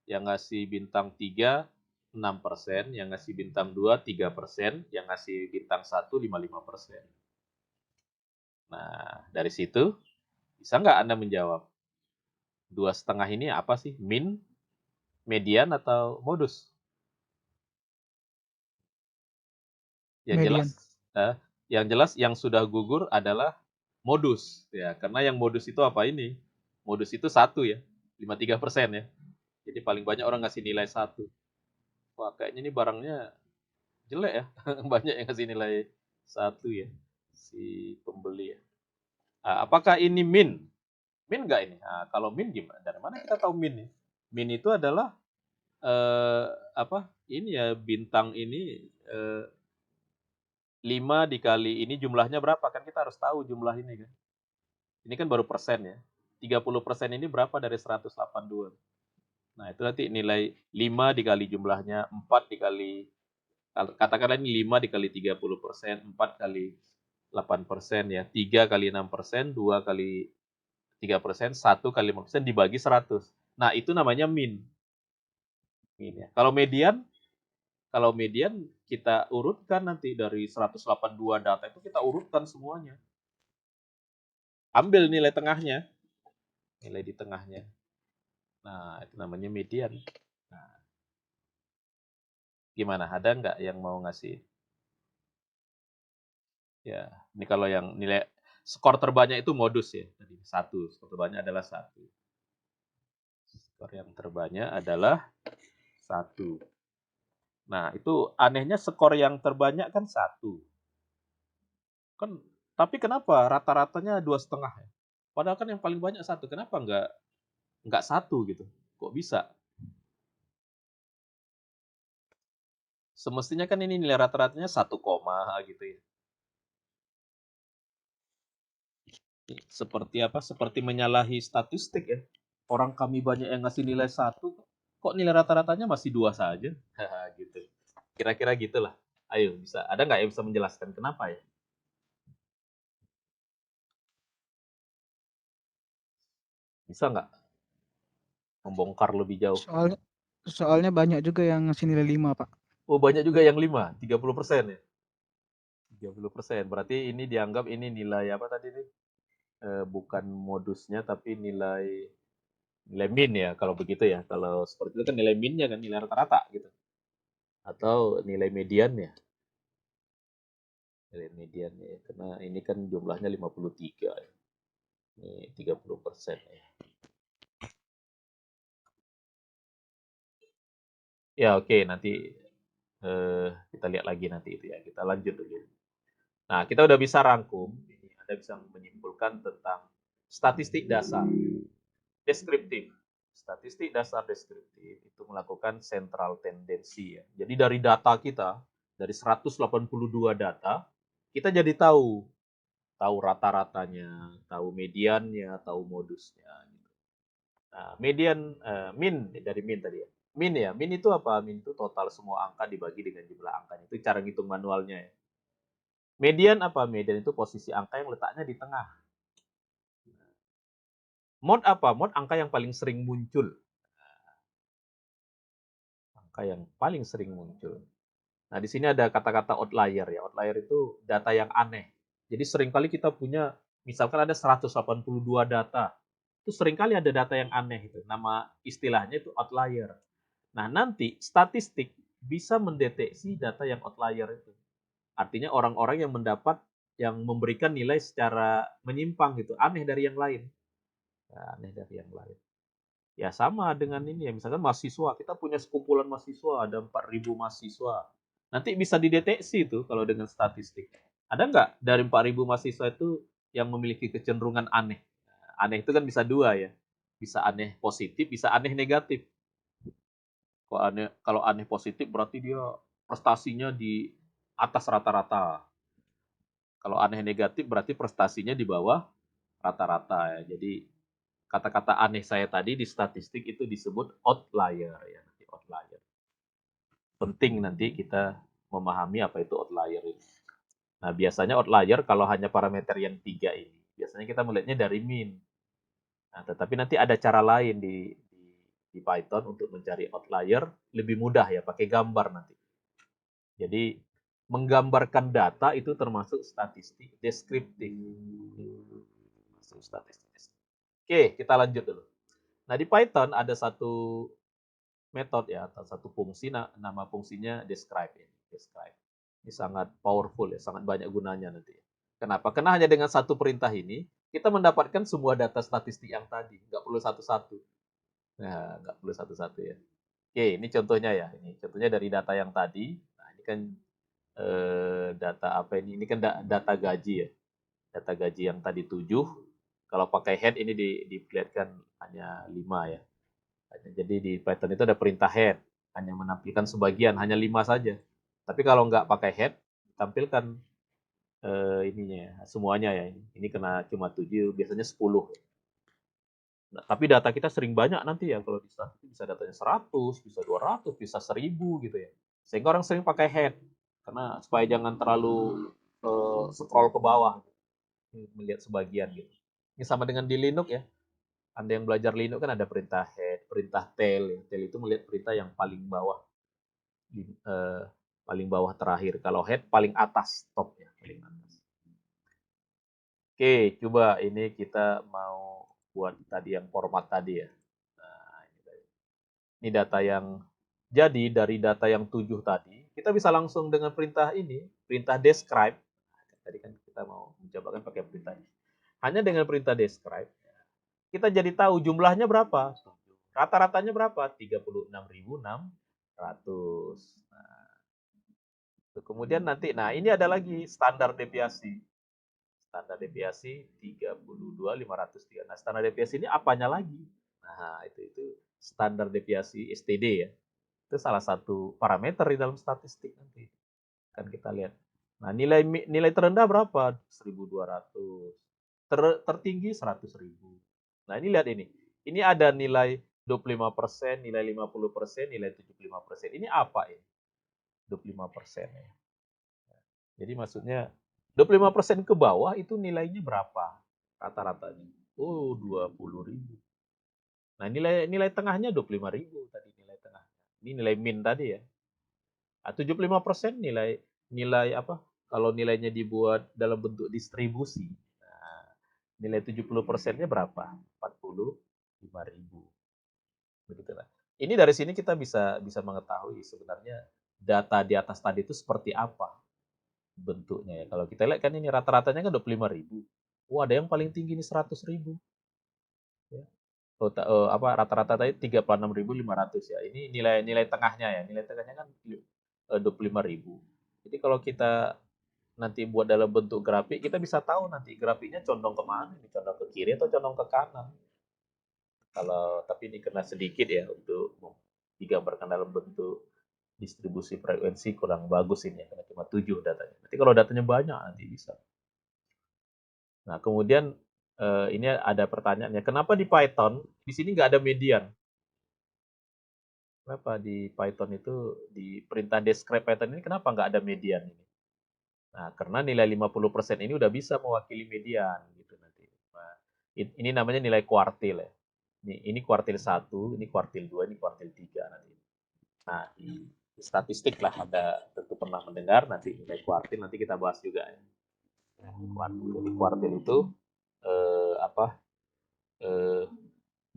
Yang ngasih bintang 3, 6%. Yang ngasih bintang 2, 3%. Yang ngasih bintang 1, 55%. Nah, dari situ, bisa nggak Anda menjawab? 2,5 ini apa sih? Min, median, atau modus? Yang jelas, Median. yang sudah gugur adalah modus ya, karena yang modus itu apa ini? Modus itu 1 ya, 53% ya. Jadi paling banyak orang ngasih nilai 1. Wah, kayaknya ini barangnya jelek ya. Banyak yang ngasih nilai 1 ya, si pembeli ya. Nah, apakah ini min? Min nggak ini? Nah, kalau min gimana? Dari mana kita tahu min ya? Min itu adalah apa? Ini ya, bintang ini 5 dikali ini jumlahnya berapa? Kan kita harus tahu jumlah ini kan. Ini kan baru persen ya. 30% ini berapa dari 182? Nah, itu nanti nilai 5 dikali jumlahnya, 4 dikali, katakanlah ini 5 dikali 30%, 4 kali 8% ya, 3 kali 6%, 2 kali 3%, 1 kali 5% dibagi 100. Nah, itu namanya min. Min ya. Kalau median kita urutkan nanti dari 182 data itu kita urutkan semuanya. Ambil nilai tengahnya, nilai di tengahnya. Nah, itu namanya median. Nah, gimana? Ada nggak yang mau ngasih? Ya, ini kalau yang nilai skor terbanyak itu modus ya. Tadi 1, skor terbanyak adalah 1. Skor yang terbanyak adalah 1. Nah, itu anehnya skor yang terbanyak kan 1. Kan, tapi kenapa rata-ratanya 2,5 ya? Padahal kan yang paling banyak 1. Kenapa nggak 1 gitu? Kok bisa? Semestinya kan ini nilai rata-ratanya 1, gitu ya. Seperti apa? Seperti menyalahi statistik ya. Orang kami banyak yang ngasih nilai 1, kok nilai rata-ratanya masih 2 saja? Gitu. Kira-kira gitulah. Ayo, ada nggak yang bisa menjelaskan kenapa ya? Bisa nggak membongkar lebih jauh? Soalnya banyak juga yang ngasih nilai 5, Pak. Oh, banyak juga yang 5, 30% ya? 30%. Berarti ini dianggap ini nilai apa tadi nih? Bukan modusnya, tapi nilai min ya, kalau begitu ya. Kalau seperti itu kan nilai minnya kan, nilai rata-rata gitu. Atau nilai mediannya. Nilai mediannya ya. Karena ini kan jumlahnya 53 ya. Ini 30% ya. Ya, oke, nanti kita lihat lagi nanti itu ya. Kita lanjut dulu. Nah, kita udah bisa rangkum. Ini Anda bisa menyimpulkan tentang statistik dasar deskriptif. Statistik dasar deskriptif itu melakukan central tendency ya. Jadi dari data kita, dari 182 data, kita jadi tahu rata-ratanya, tahu mediannya, tahu modusnya. Gitu. Nah, min dari min tadi ya. Min itu apa? Min itu total semua angka dibagi dengan jumlah angkanya. Itu cara ngitung manualnya ya. Median apa? Median itu posisi angka yang letaknya di tengah. Mod apa? Mod angka yang paling sering muncul. Angka yang paling sering muncul. Nah, di sini ada kata-kata outlier ya. Outlier itu data yang aneh. Jadi seringkali kita punya, misalkan ada 182 data. Itu seringkali ada data yang aneh itu. Nama istilahnya itu outlier. Nah, nanti statistik bisa mendeteksi data yang outlier itu. Artinya orang-orang yang memberikan nilai secara menyimpang gitu, aneh dari yang lain. Ya, aneh dari yang lain. Ya sama dengan ini ya, misalkan mahasiswa, kita punya sekumpulan mahasiswa, ada 4.000 mahasiswa. Nanti bisa dideteksi tuh kalau dengan statistik. Ada nggak dari 4.000 mahasiswa itu yang memiliki kecenderungan aneh? Aneh itu kan bisa dua ya. Bisa aneh positif, bisa aneh negatif. Kalau aneh positif berarti dia prestasinya di atas rata-rata. Kalau aneh negatif berarti prestasinya di bawah rata-rata ya. Jadi kata-kata aneh saya tadi di statistik itu disebut outlier ya, nanti outlier. Penting nanti kita memahami apa itu outlier ini. Nah, biasanya outlier kalau hanya parameter yang 3 ini, biasanya kita melihatnya dari mean. Nah, tetapi nanti ada cara lain di Python untuk mencari outlier, lebih mudah ya, pakai gambar nanti. Jadi, menggambarkan data itu termasuk statistik deskriptif. Masuk statistik. Oke, kita lanjut dulu. Nah, di Python ada satu metode ya, atau satu fungsi, nama fungsinya describe ya. Describe. Ini sangat powerful ya, sangat banyak gunanya nanti. Kenapa? Karena hanya dengan satu perintah ini, kita mendapatkan semua data statistik yang tadi. Nggak perlu satu-satu. Nah, nggak perlu satu-satu ya. Oke, ini contohnya ya. Ini contohnya dari data yang tadi. Nah, ini kan data apa ini? Ini kan data gaji ya. Data gaji yang tadi 7. Kalau pakai head ini diperlihatkan hanya 5 ya. Jadi di Python itu ada perintah head, hanya menampilkan sebagian, hanya 5 saja. Tapi kalau nggak pakai head, tampilkan ininya semuanya ya. Ini kena cuma 7, biasanya 10. Nah, tapi data kita sering banyak nanti ya, kalau di statistik bisa datanya 100, bisa 200, bisa 1000 gitu ya. Sehingga orang sering pakai head, karena supaya jangan terlalu scroll ke bawah, melihat sebagian gitu. Ini sama dengan di Linux ya. Anda yang belajar Linux kan ada perintah head, perintah tail. Ya. Tail itu melihat perintah yang paling bawah, paling bawah terakhir. Kalau head paling atas, top ya, paling atas. Oke, coba ini kita mau buat tadi yang format tadi ya. Nah, ini data yang jadi dari data yang 7 tadi, kita bisa langsung dengan perintah ini, perintah describe. Tadi kan kita mau mencobakan pakai perintah ini. Hanya dengan perintah describe, kita jadi tahu jumlahnya berapa. Rata-ratanya berapa? 36.600. Nah, kemudian nanti, nah ini ada lagi standar deviasi. Standar deviasi 32.503. Nah, standar deviasi ini apanya lagi? Nah, itu standar deviasi STD ya. Itu salah satu parameter di dalam statistik nanti. Kan kita lihat. Nah, nilai terendah berapa? 1.200. Tertinggi 100.000. Nah, ini lihat ini. Ini ada nilai 25%, nilai 50%, nilai 75%. Ini apa ini? 25% ya. Jadi maksudnya 25% ke bawah itu nilainya berapa? Rata-ratanya. Oh, 20.000. Nah, nilai tengahnya 25.000 tadi nilai tengah. Ini nilai min tadi ya. 75% nilai apa? Kalau nilainya dibuat dalam bentuk distribusi. Nah, nilai 70%-nya berapa? 45.000. Begitulah. Ini dari sini kita bisa mengetahui sebenarnya data di atas tadi itu seperti apa bentuknya ya. Kalau kita lihat kan ini rata-ratanya kan 25.000. Wah, ada yang paling tinggi ini 100.000. Ya. Apa rata-rata tadi 36.500 ya. Ini nilai tengahnya ya. Nilai tengahnya kan 25.000. Jadi kalau kita nanti buat dalam bentuk grafik, kita bisa tahu nanti grafiknya condong kemana, ini condong ke kiri atau condong ke kanan. Kalau tapi ini kena sedikit ya untuk digambarkan dalam bentuk distribusi frekuensi kurang bagus ini ya, karena cuma 7 datanya. Nanti kalau datanya banyak nanti bisa. Nah, kemudian ini ada pertanyaannya, kenapa di Python di sini nggak ada median? Kenapa di Python itu di perintah describe Python ini kenapa nggak ada median ini? Nah, karena nilai 50% ini udah bisa mewakili median gitu nanti. Nah, ini namanya nilai kuartil ya. Ini kuartil 1, ini kuartil 2, ini kuartil 3 nanti. Nah, di statistik lah ada tentu pernah mendengar nanti nilai kuartil nanti kita bahas juga ya. Nah, kuartil. Jadi kuartil itu apa?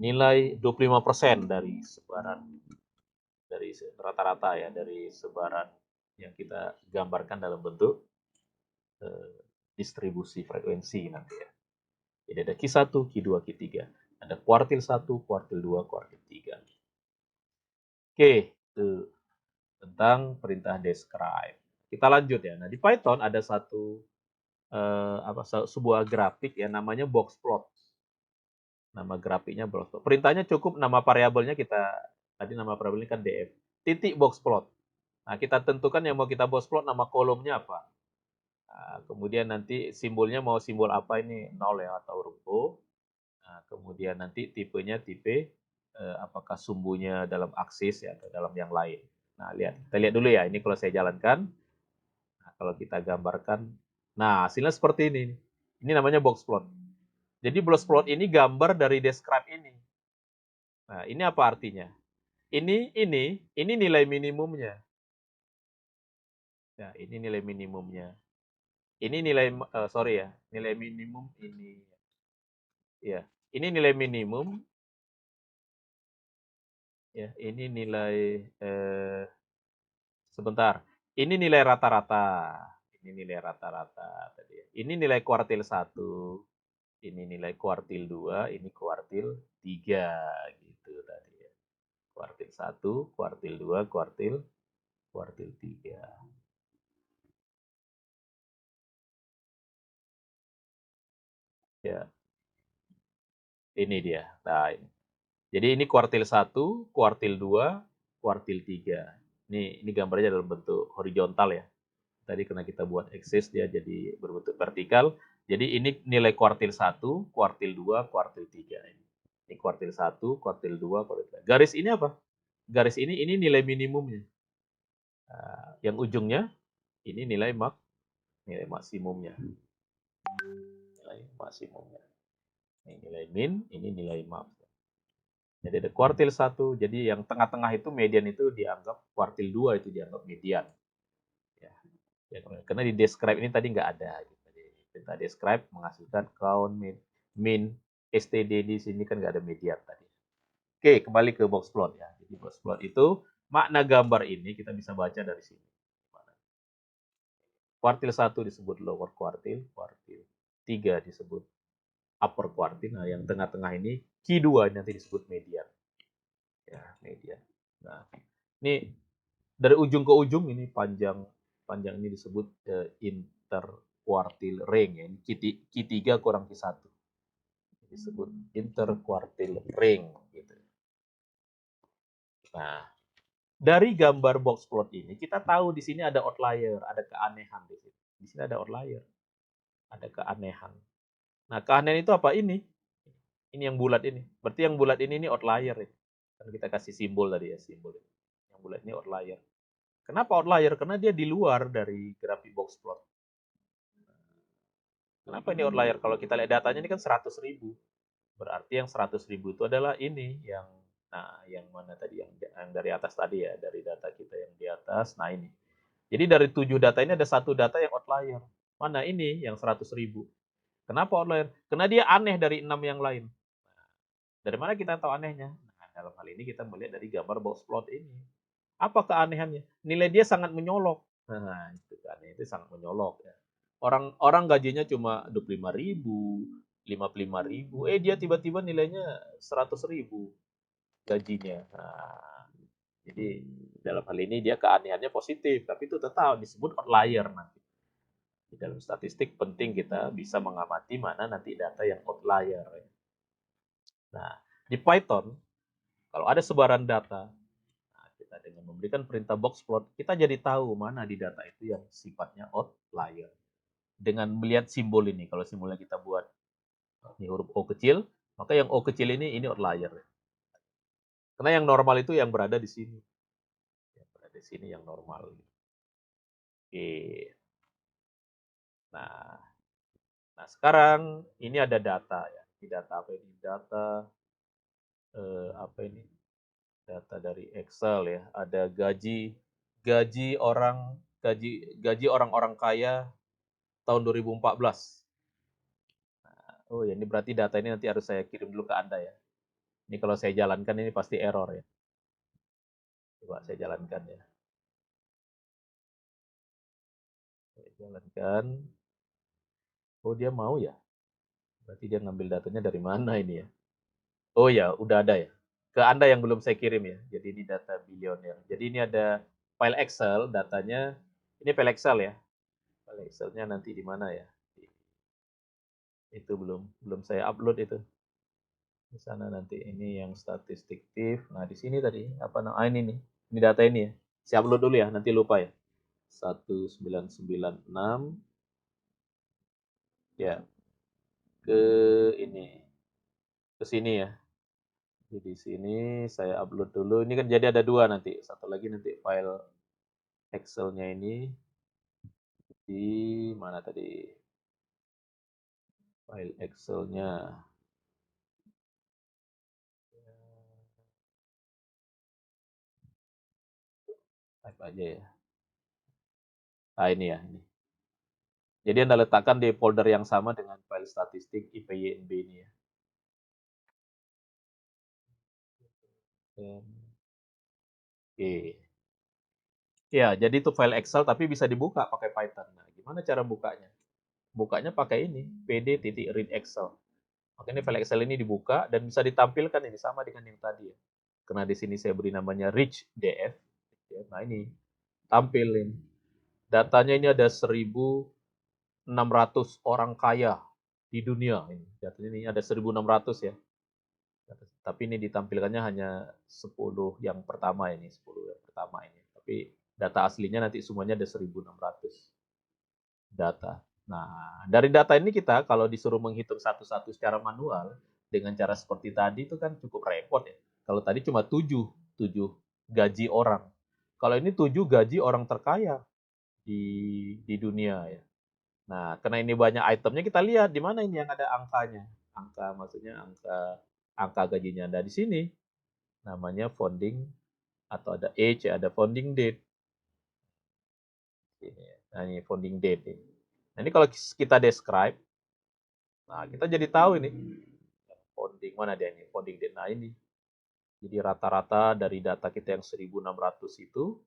Nilai 25% dari sebaran dari rata-rata ya dari sebaran yang kita gambarkan dalam bentuk distribusi frekuensi nanti ya. Jadi ada Q1, Q2, Q3. Ada kuartil 1, kuartil 2, kuartil 3. Oke, tentang perintah describe. Kita lanjut ya. Nah, di Python ada sebuah grafik ya namanya box plot. Nama grafiknya box plot. Perintahnya cukup nama variabelnya tadi nama variabelnya kan df. Titik box plot. Nah, kita tentukan yang mau kita box plot nama kolomnya apa. Nah, kemudian nanti simbolnya mau simbol apa ini 0 ya atau huruf O. Nah, kemudian nanti tipenya tipe apakah sumbunya dalam aksis ya atau dalam yang lain. Nah, kita lihat dulu ya. Ini kalau saya jalankan. Nah, kalau kita gambarkan, nah hasilnya seperti ini. Ini namanya box plot. Jadi box plot ini gambar dari describe ini. Nah, ini apa artinya? Ini nilai minimumnya. Ya, ini nilai minimumnya. Ini nilai nilai minimum ini. Ya, ini nilai minimum. Ya, ini nilai sebentar. Ini nilai rata-rata. Ini nilai rata-rata tadi. Ini nilai kuartil 1. Ini nilai kuartil 2, ini kuartil 3 gitu tadi ya. Kuartil 1, kuartil 2, kuartil 3. Ya, ini dia. Nah, ini. Jadi ini kuartil 1, kuartil 2, kuartil 3. Ini gambarnya dalam bentuk horizontal ya. Tadi karena kita buat axis dia jadi berbentuk vertikal. Jadi ini nilai kuartil 1, kuartil 2, kuartil 3 ini. Ini kuartil 1, kuartil 2, kuartil 3. Garis ini apa? Garis ini nilai minimumnya. Nah, yang ujungnya ini nilai maksimumnya. Nilai maksimumnya. Ini nilai min, ini nilai max. Jadi ada kuartil 1, jadi yang tengah-tengah itu median itu dianggap kuartil 2 itu dianggap median. Ya. Karena di describe ini tadi nggak ada. Jadi kita describe menghasilkan count, min, std di sini kan nggak ada median tadi. Oke, kembali ke box plot ya. Jadi box plot itu makna gambar ini kita bisa baca dari sini. Kuartil 1 disebut lower kuartil, kuartil 3 disebut upper kuartil. Nah, yang tengah-tengah ini Q2 nanti disebut median. Ya, median. Nah, ini dari ujung ke ujung ini panjang ini disebut interquartile range ya. Ini Q3 kurang Q1. Disebut interquartile range gitu. Nah, dari gambar box plot ini kita tahu di sini ada outlier, ada keanehan di sini. Di sini ada outlier. Ada keanehan. Nah, keanehan itu apa? Ini yang bulat ini. Berarti yang bulat ini outlier ya. Kan kita kasih simbol tadi ya, simbol. Yang bulat ini outlier. Kenapa outlier? Karena dia di luar dari grafik box plot. Kenapa ini outlier? Kalau kita lihat datanya ini kan 100.000. Berarti yang 100.000 itu adalah ini yang mana tadi yang dari atas tadi ya, dari data kita yang di atas. Nah, ini. Jadi dari 7 data ini ada satu data yang outlier. Mana ini yang 100.000. Kenapa outlier? Karena dia aneh dari 6 yang lain. Dari mana kita tahu anehnya? Nah, dalam hal ini kita melihat dari gambar box plot ini. Apa keanehannya? Nilai dia sangat menyolok. Nah, itu kan, itu sangat menyolok ya. Orang gajinya cuma 25.000, 55.000, dia tiba-tiba nilainya 100.000 gajinya. Nah, jadi dalam hal ini dia keanehannya positif, tapi itu tetap disebut outlier nanti. Di dalam statistik penting kita bisa mengamati mana nanti data yang outlier. Nah, di Python kalau ada sebaran data, nah, kita dengan memberikan perintah box plot, kita jadi tahu mana di data itu yang sifatnya outlier. Dengan melihat simbol ini, kalau simbolnya kita buat ini huruf O kecil, maka yang O kecil ini outlier. Karena yang normal itu yang berada di sini. Yang berada di sini yang normal. Oke. Nah sekarang ini ada data ya. Ini data apa ini? Apa ini? Data dari Excel ya. Ada gaji orang-orang kaya tahun 2014. Oh ya, ini berarti data ini nanti harus saya kirim dulu ke Anda ya. Ini kalau saya jalankan ini pasti error ya. Coba saya jalankan ya. Saya jalankan. Oh dia mau ya? Berarti dia ngambil datanya dari mana ini ya? Oh ya, udah ada ya. Ke Anda yang belum saya kirim ya. Jadi ini data bilioner. Jadi ini ada file Excel datanya, ini file Excel ya. File Excelnya nanti di mana ya? Itu belum saya upload itu. Di sana nanti ini yang statistik TIFF. Nah, di sini tadi apa namanya ini nih. Ini data ini ya. Saya upload dulu ya, nanti lupa ya. 1996 ya ke ini ke sini ya. Jadi di sini saya upload dulu. Ini kan jadi ada dua nanti. Satu lagi nanti file Excel-nya ini di mana tadi? File Excel-nya. Type aja ya. Nah, ini ya, ini. Jadi Anda letakkan di folder yang sama dengan file statistik IPYNB ini ya. Oke. Ya, jadi itu file Excel tapi bisa dibuka pakai Python. Nah, gimana cara bukanya? Bukanya pakai ini, pd.read Excel. Makanya file Excel ini dibuka dan bisa ditampilkan ini sama dengan yang tadi ya. Karena di sini saya beri namanya rich df. Nah, ini tampil ini. Datanya ini ada 1.600 orang kaya di dunia ini. Datanya ini ada 1.600 ya. Tapi ini ditampilkannya hanya 10 yang pertama ini, 10 yang pertama ini. Tapi data aslinya nanti semuanya ada 1.600 data. Nah, dari data ini kita kalau disuruh menghitung satu-satu secara manual dengan cara seperti tadi itu kan cukup repot ya. Kalau tadi cuma 7 gaji orang. Kalau ini 7 gaji orang terkaya di dunia ya. Nah, karena ini banyak itemnya kita lihat di mana ini yang ada angkanya. Angka maksudnya angka gajinya ada di sini. Namanya founding atau ada age, ada founding date. Ini ya. Nah, ini founding date ini. Nah, ini kalau kita describe, nah kita jadi tahu ini founding mana dia ini, founding date. Nah, ini. Jadi rata-rata dari data kita yang 1.600 itu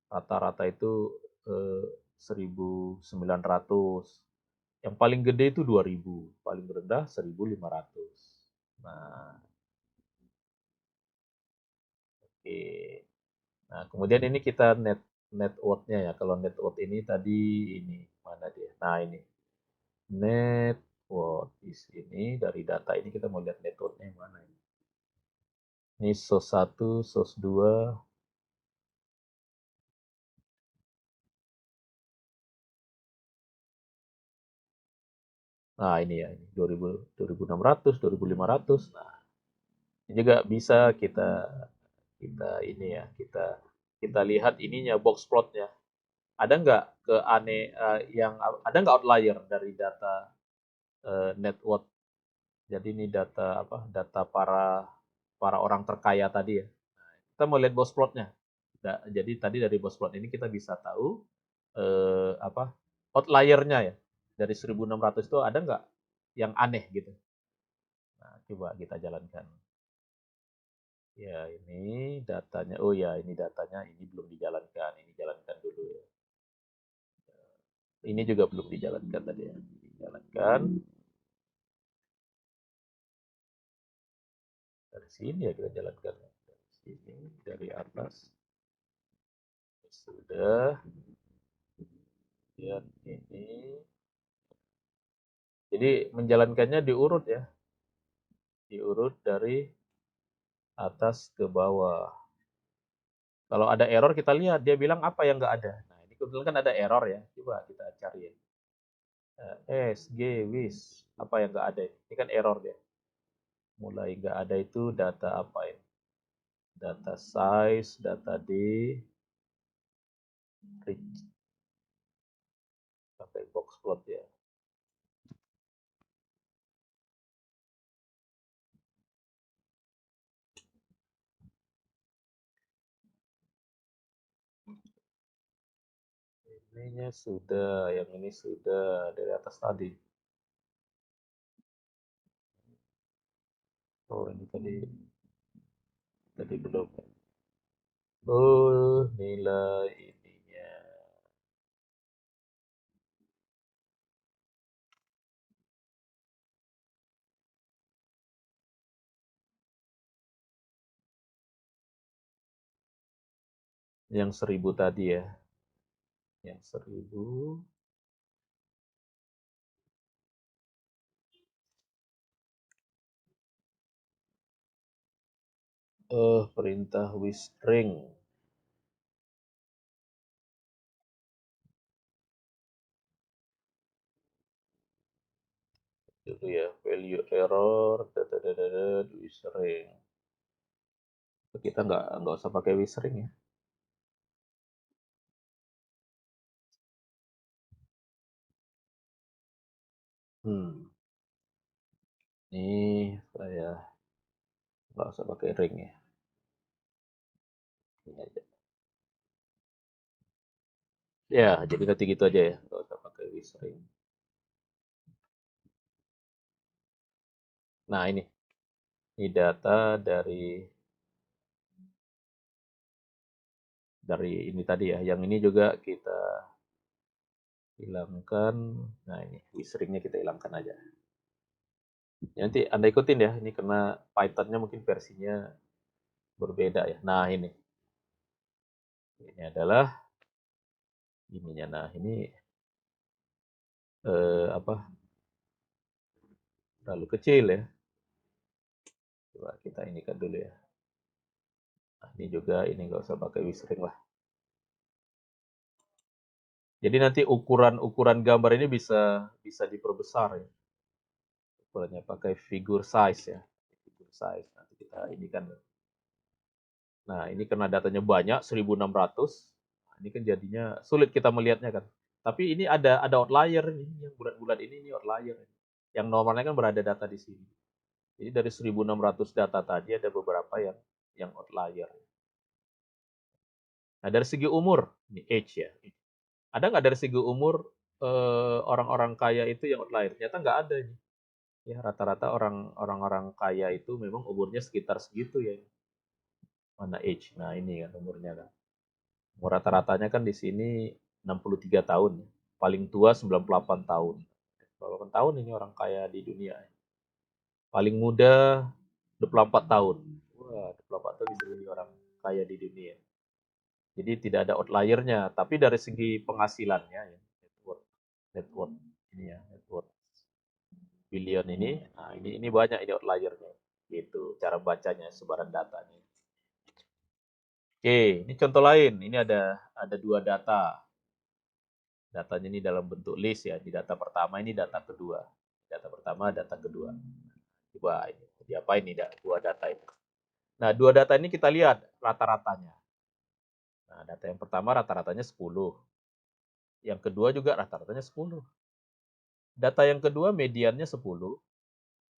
rata-rata itu 1.900. Yang paling gede itu 2.000, paling rendah 1.500. Nah, oke. Nah, kemudian ini kita net worth-nya ya. Kalau net worth ini tadi ini mana dia? Nah, ini. Net worth di sini dari data ini kita mau lihat net worth-nya yang mana ini. Ini source 1, source 2. Nah, ini ya, ini 2.600, 2.500. Nah, ini juga bisa kita ini ya, kita lihat ininya box plotnya. Ada nggak ada nggak outlier dari data net worth? Jadi ini data apa? Data para orang terkaya tadi ya. Kita mau lihat box plotnya. Jadi tadi dari box plot ini kita bisa tahu apa outliernya ya. Dari 1.600 itu ada nggak yang aneh gitu. Nah, coba kita jalankan. Ya, ini datanya. Oh ya, ini datanya ini belum dijalankan. Ini jalankan dulu ya. Ini juga belum dijalankan tadi ya. Dijalankan. Dari sini ya kita jalankan. Dari sini, dari atas. Sudah. Lihat ini. Jadi menjalankannya diurut ya. Diurut dari atas ke bawah. Kalau ada error kita lihat dia bilang apa yang nggak ada. Nah ini kebetulan kan ada error ya. Coba kita cari ya. Wis apa yang nggak ada ini kan error dia. Mulai nggak ada itu data apa ya? Data size, data D, reach, sampai box plot ya. Ininya sudah, yang ini sudah dari atas tadi. Oh ini tadi belum. Oh nilai ininya. Yang 1000 tadi ya. Yang 1000. Perintah withstring. Itu ya, value error, withstring. Kita nggak usah pakai withstring ya. Ini saya nggak usah pakai ring ya. Ini aja. Ya, jadi nanti gitu aja ya, nggak usah pakai withstring. Nah ini data dari ini tadi ya. Yang ini juga kita hilangkan. Nah ini withstringnya kita hilangkan aja. Ya, nanti Anda ikutin ya, ini karena Python-nya mungkin versinya berbeda ya. Nah ini adalah ininya. Nah ini apa? Terlalu kecil ya. Coba kita inikan dulu ya. Nah, ini juga ini nggak usah pakai withstring lah. Jadi nanti ukuran gambar ini bisa diperbesar ya. Ukurannya pakai figure size ya. Figure size. Nanti kita inikan. Nah, ini karena datanya banyak 1600. Nah, ini kan jadinya sulit kita melihatnya kan. Tapi ini ada outlier ini, yang bulat-bulat ini outlier. Yang normalnya kan berada data di sini. Jadi dari 1600 data tadi ada beberapa yang outlier. Nah, dari segi umur, ini age ya. Ada nggak dari segi umur orang-orang kaya itu yang outlier? Ternyata nggak ada ini. Ya, rata-rata orang-orang kaya itu memang umurnya sekitar segitu ya. Mana age? Nah, ini kan umurnya kan. Umur rata-ratanya kan di sini 63 tahun. Paling tua 98 tahun. 98 tahun ini orang kaya di dunia. Paling muda 24 tahun. Wah, 24 tahun bisa jadi orang kaya di dunia. Jadi tidak ada outliernya, tapi dari segi penghasilannya ya, net worth ini ya, net worth billion ini, nah ini banyak ini outliernya. Gitu cara bacanya sebaran datanya. Oke, ini contoh lain. Ini ada 2 data. Datanya ini dalam bentuk list ya. Di data pertama ini data kedua. Data pertama, data kedua. Coba ini diapain nih 2 data ini. Nah, 2 data ini kita lihat rata-ratanya. Nah, data yang pertama rata-ratanya 10. Yang kedua juga rata-ratanya 10. Data yang kedua mediannya 10,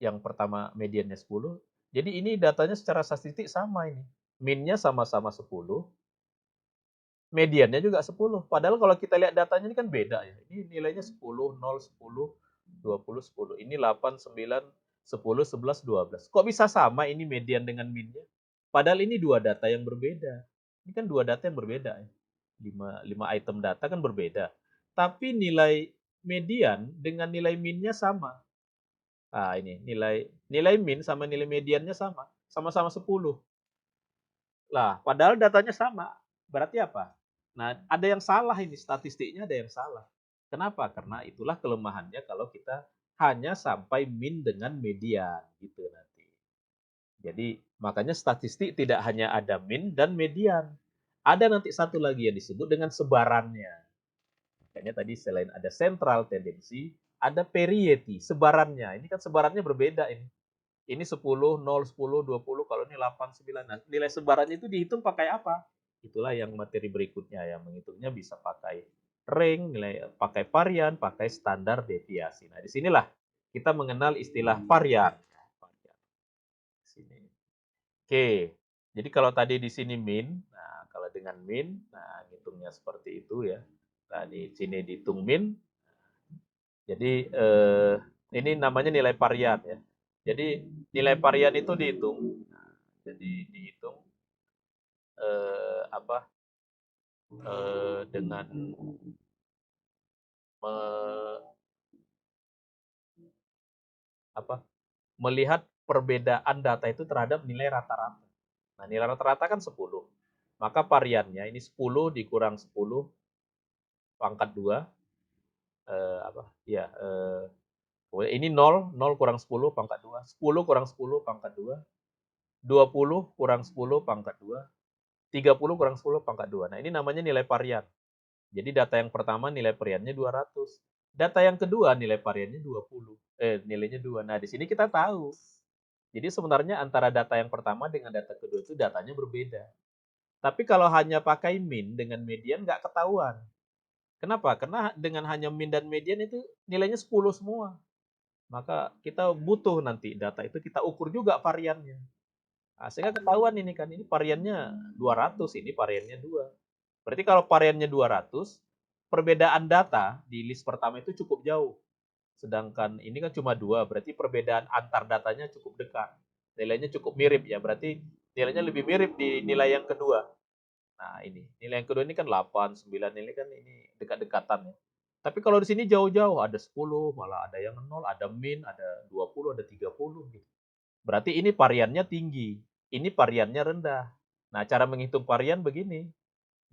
yang pertama mediannya 10. Jadi ini datanya secara statistik sama ini. Min-nya sama-sama 10, mediannya juga 10. Padahal kalau kita lihat datanya ini kan beda ya. Ini nilainya 10, 0, 10, 20, 10. Ini 8, 9, 10, 11, 12. Kok bisa sama ini median dengan min-nya? Padahal ini 2 data yang berbeda. Ini kan 2 data yang berbeda ya. 5 item data kan berbeda. Tapi nilai median dengan nilai min-nya sama. Nah, ini nilai min sama nilai mediannya sama. Sama-sama 10. Lah, padahal datanya sama. Berarti apa? Nah, ada yang salah ini, statistiknya ada yang salah. Kenapa? Karena itulah kelemahannya kalau kita hanya sampai min dengan median gitu nanti. Jadi, makanya statistik tidak hanya ada min dan median. Ada nanti satu lagi yang disebut dengan sebarannya. Makanya tadi selain ada central tendency, ada variety, sebarannya. Ini kan sebarannya berbeda ini. Ini 10, 0, 10, 20, kalau ini 8, 9. Nah, nilai sebarannya itu dihitung pakai apa? Itulah yang materi berikutnya ya. Menghitungnya bisa pakai ring, nilai pakai varian, pakai standar deviasi. Nah, disinilah kita mengenal istilah varian. Sini. Oke, jadi kalau tadi di sini min, nah kalau dengan min, nah hitungnya seperti itu ya. Nah, di sini dihitung min, jadi ini namanya nilai varian ya. Jadi nilai varian itu dihitung. Nah, jadi dihitung apa dengan me, apa melihat perbedaan data itu terhadap nilai rata-rata. Nah, nilai rata-rata kan 10. maka variannya ini 10 dikurang 10 pangkat 2, ini 0 kurang 10 pangkat 2, 10 kurang 10 pangkat 2, 20 kurang 10 pangkat 2, 30 kurang 10 pangkat 2. Nah, ini namanya nilai varian. Jadi data yang pertama nilai variannya 200. Data yang kedua nilai variannya 20. Nilainya 2. Nah, di sini kita tahu. Jadi sebenarnya antara data yang pertama dengan data kedua itu datanya berbeda. Tapi kalau hanya pakai min dengan median nggak ketahuan. Kenapa? Karena dengan hanya min dan median itu nilainya 10 semua. Maka kita butuh nanti data itu kita ukur juga variannya. Nah, sehingga ketahuan ini kan, ini variannya 200, ini variannya 2. Berarti kalau variannya 200, perbedaan data di list pertama itu cukup jauh. Sedangkan ini kan cuma 2, berarti perbedaan antar datanya cukup dekat. Nilainya cukup mirip ya, berarti nilainya lebih mirip di nilai yang kedua. Nah, ini. Nilai yang kedua ini kan 8, 9, ini kan ini dekat-dekatan ya. Tapi kalau di sini jauh-jauh, ada 10, malah ada yang 0, ada min, ada 20, ada 30 gitu. Berarti ini variannya tinggi, ini variannya rendah. Nah, cara menghitung varian begini.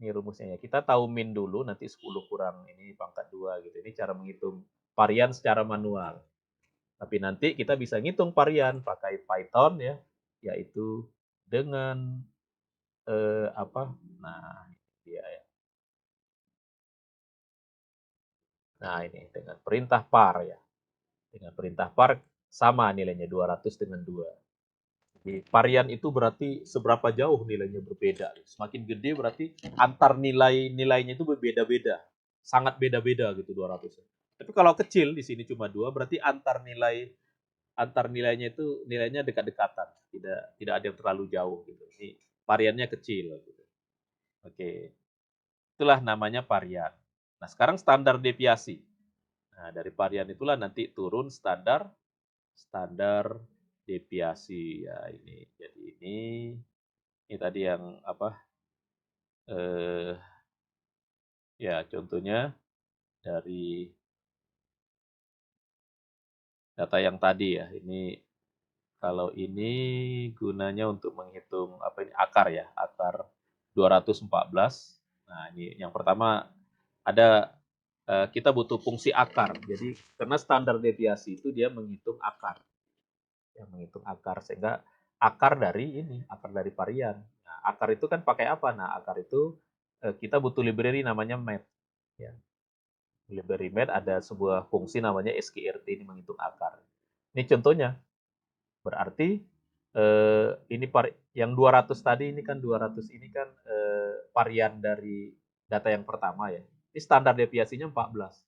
Ini rumusnya ya. Kita tahu min dulu, nanti 10 kurang ini pangkat 2 gitu. Ini cara menghitung varian secara manual. Tapi nanti kita bisa ngitung varian pakai Python ya, yaitu dengan apa? Nah, dia ya. Nah, ini dengan perintah par ya. Dengan perintah par sama nilainya 200 dengan 2. Jadi varian itu berarti seberapa jauh nilainya berbeda. Semakin gede berarti antar nilainya itu berbeda-beda. Sangat beda-beda gitu 200. Tapi kalau kecil di sini cuma 2 berarti antar nilainya itu nilainya dekat-dekatan. Tidak ada yang terlalu jauh gitu. Ini variannya kecil gitu. Oke. Itulah namanya varian. Nah, sekarang standar deviasi. Nah, dari varian itulah nanti turun standar deviasi ya ini. Jadi ini tadi yang apa? Ya contohnya dari data yang tadi ya. Ini kalau ini gunanya untuk menghitung apa ini akar ya, akar 214. Nah, ini yang pertama ada kita butuh fungsi akar. Jadi karena standar deviasi itu dia menghitung akar. Ya, menghitung akar sehingga akar dari varian. Nah, akar itu kan pakai apa? Nah, akar itu kita butuh library namanya math. Ya. Library math ada sebuah fungsi namanya skrt ini menghitung akar. Ini contohnya. Berarti ini yang 200 tadi ini kan 200 ini kan varian dari data yang pertama ya. Ini standar deviasinya 14.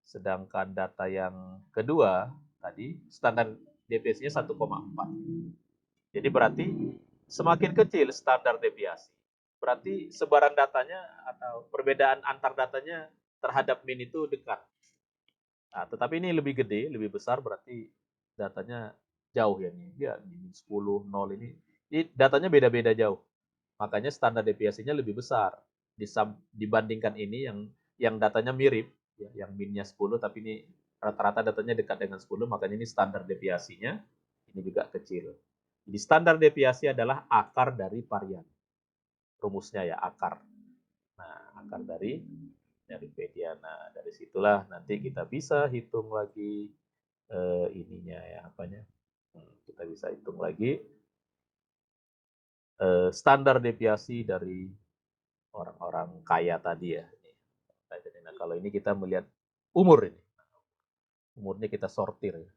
Sedangkan data yang kedua tadi standar deviasinya 1,4. Jadi berarti semakin kecil standar deviasi, berarti sebaran datanya atau perbedaan antar datanya terhadap min itu dekat. Nah, tetapi ini lebih gede, lebih besar berarti datanya jauh ya nih. Ya, min 10, 0 ini datanya beda-beda jauh. Makanya standar deviasinya lebih besar dibandingkan ini yang datanya mirip, ya, yang minnya 10 tapi ini rata-rata datanya dekat dengan 10, makanya ini standar deviasinya ini juga kecil. Jadi standar deviasi adalah akar dari varian. Rumusnya ya akar. Nah, akar dari median. Nah, dari situlah nanti kita bisa hitung lagi ininya ya apanya. Kita bisa hitung lagi standar deviasi dari orang-orang kaya tadi ya. Nah, kalau ini kita melihat umur ini. Umurnya kita sortir ya.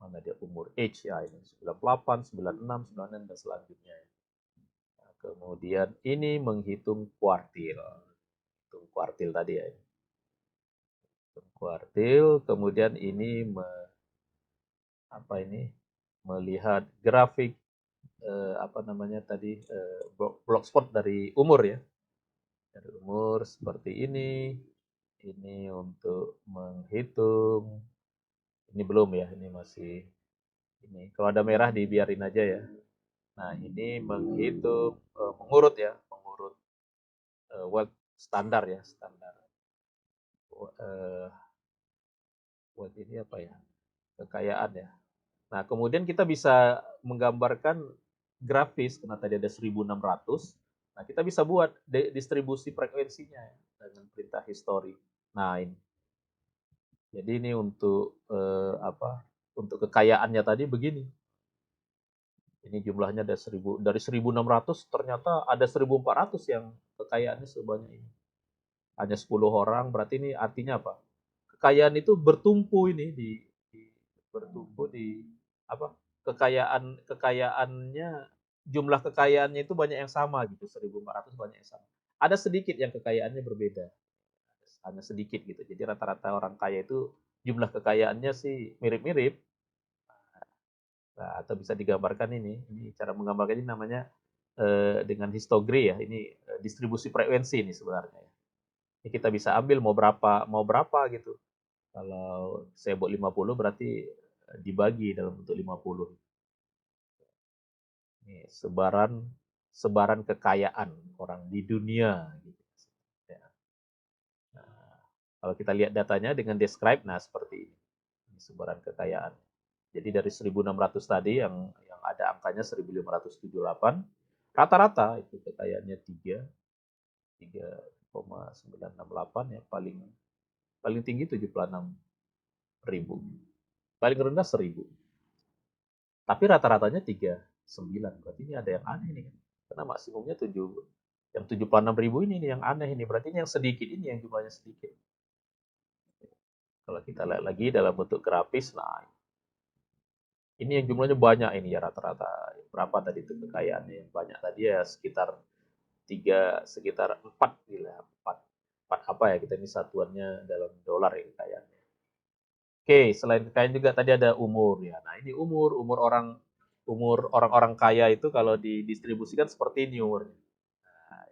Mana dia umur age ya ini 98, 96, 96 dan selanjutnya. Nah, kemudian ini menghitung kuartil. Hitung kuartil tadi ya. Hitung kuartil, kemudian ini melihat grafik apa namanya tadi block spot dari umur ya. Dari umur seperti ini. Ini untuk menghitung. Ini belum ya, ini masih ini. Kalau ada merah dibiarin aja ya. Nah, ini menghitung mengurut ya, mengurut wealth standar ya, standar. Wealth ini apa ya? Kekayaan ya. Nah, kemudian kita bisa menggambarkan grafis karena tadi ada 1600. Nah, Nah, kita bisa buat distribusi frekuensinya ya, dengan perintah history. Nah, ini. Jadi ini untuk untuk kekayaannya tadi begini. Ini jumlahnya ada dari 1.600 ternyata ada 1.400 yang kekayaannya sebanyak ini. Hanya 10 orang, berarti ini artinya apa? Kekayaan itu bertumpu ini bertumpu di apa? Kekayaannya, jumlah kekayaannya itu banyak yang sama gitu, 1.400 banyak yang sama. Ada sedikit yang kekayaannya berbeda. Hanya sedikit gitu. Jadi rata-rata orang kaya itu jumlah kekayaannya sih mirip-mirip. Nah, atau bisa digambarkan ini cara menggambarkan ini namanya dengan histogram ya. Ini distribusi frekuensi ini sebenarnya. Ini kita bisa ambil mau berapa gitu. Kalau saya buat 50 berarti dibagi dalam bentuk 50. Ini sebaran kekayaan orang di dunia gitu. Ya. Nah, kalau kita lihat datanya dengan describe, nah seperti ini. Ini sebaran kekayaan. Jadi dari 1.600 tadi yang ada angkanya 1.578, rata-rata itu kekayaannya 3,968 ya, paling tinggi 76.000, paling rendah 1.000. Tapi rata-ratanya 39, berarti ini ada yang aneh nih kan. Karena maksimumnya yang 76.000 ini yang aneh ini, berarti ini yang sedikit ini yang jumlahnya sedikit. Kalau kita lihat lagi dalam bentuk grafis, nah ini yang jumlahnya banyak ini ya rata-rata. Berapa tadi itu kekayaannya yang banyak tadi ya sekitar 4 gila, 4 apa ya, kita ini satuannya dalam dolar ya kekayaannya. Oke, selain kekayaan juga tadi ada umur ya. Nah, ini umur orang-orang kaya itu kalau didistribusikan seperti ini umurnya. Nah,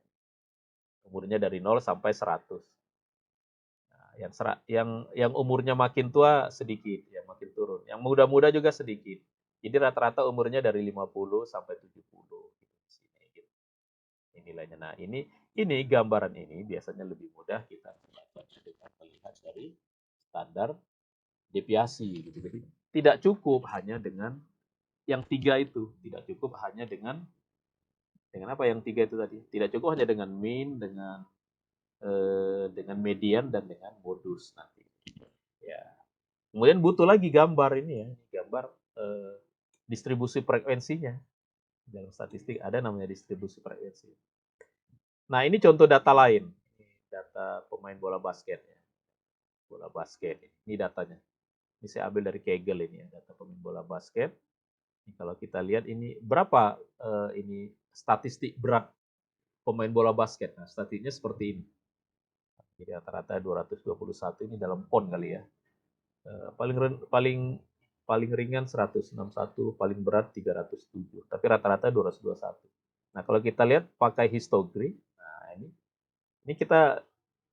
umurnya dari 0 sampai 100. Nah, yang umurnya makin tua sedikit, yang makin turun. Yang muda-muda juga sedikit. Jadi rata-rata umurnya dari 50 sampai 70 gitu di sini gitu. Ini nilainya. Nah, ini gambaran ini biasanya lebih mudah kita baca dengan melihat dari standar deviasi gitu. Jadi tidak cukup hanya dengan yang 3 itu, tidak cukup hanya dengan apa yang 3 itu tadi. Tidak cukup hanya dengan mean, dengan median dan dengan modus nanti. Ya. Kemudian butuh lagi gambar ini ya, gambar distribusi frekuensinya. Dalam statistik ada namanya distribusi frekuensi. Nah, ini contoh data lain. Data pemain bola basket ya. Bola basket. Ini datanya. Ini saya ambil dari Kaggle ini ya, data pemain bola basket. Ini kalau kita lihat ini berapa ini statistik berat pemain bola basket. Nah, statistiknya seperti ini. Jadi rata-rata 221 ini dalam pon kali ya. Paling ringan 161, paling berat 307. Tapi rata-rata 221. Nah, kalau kita lihat pakai histogram, nah ini kita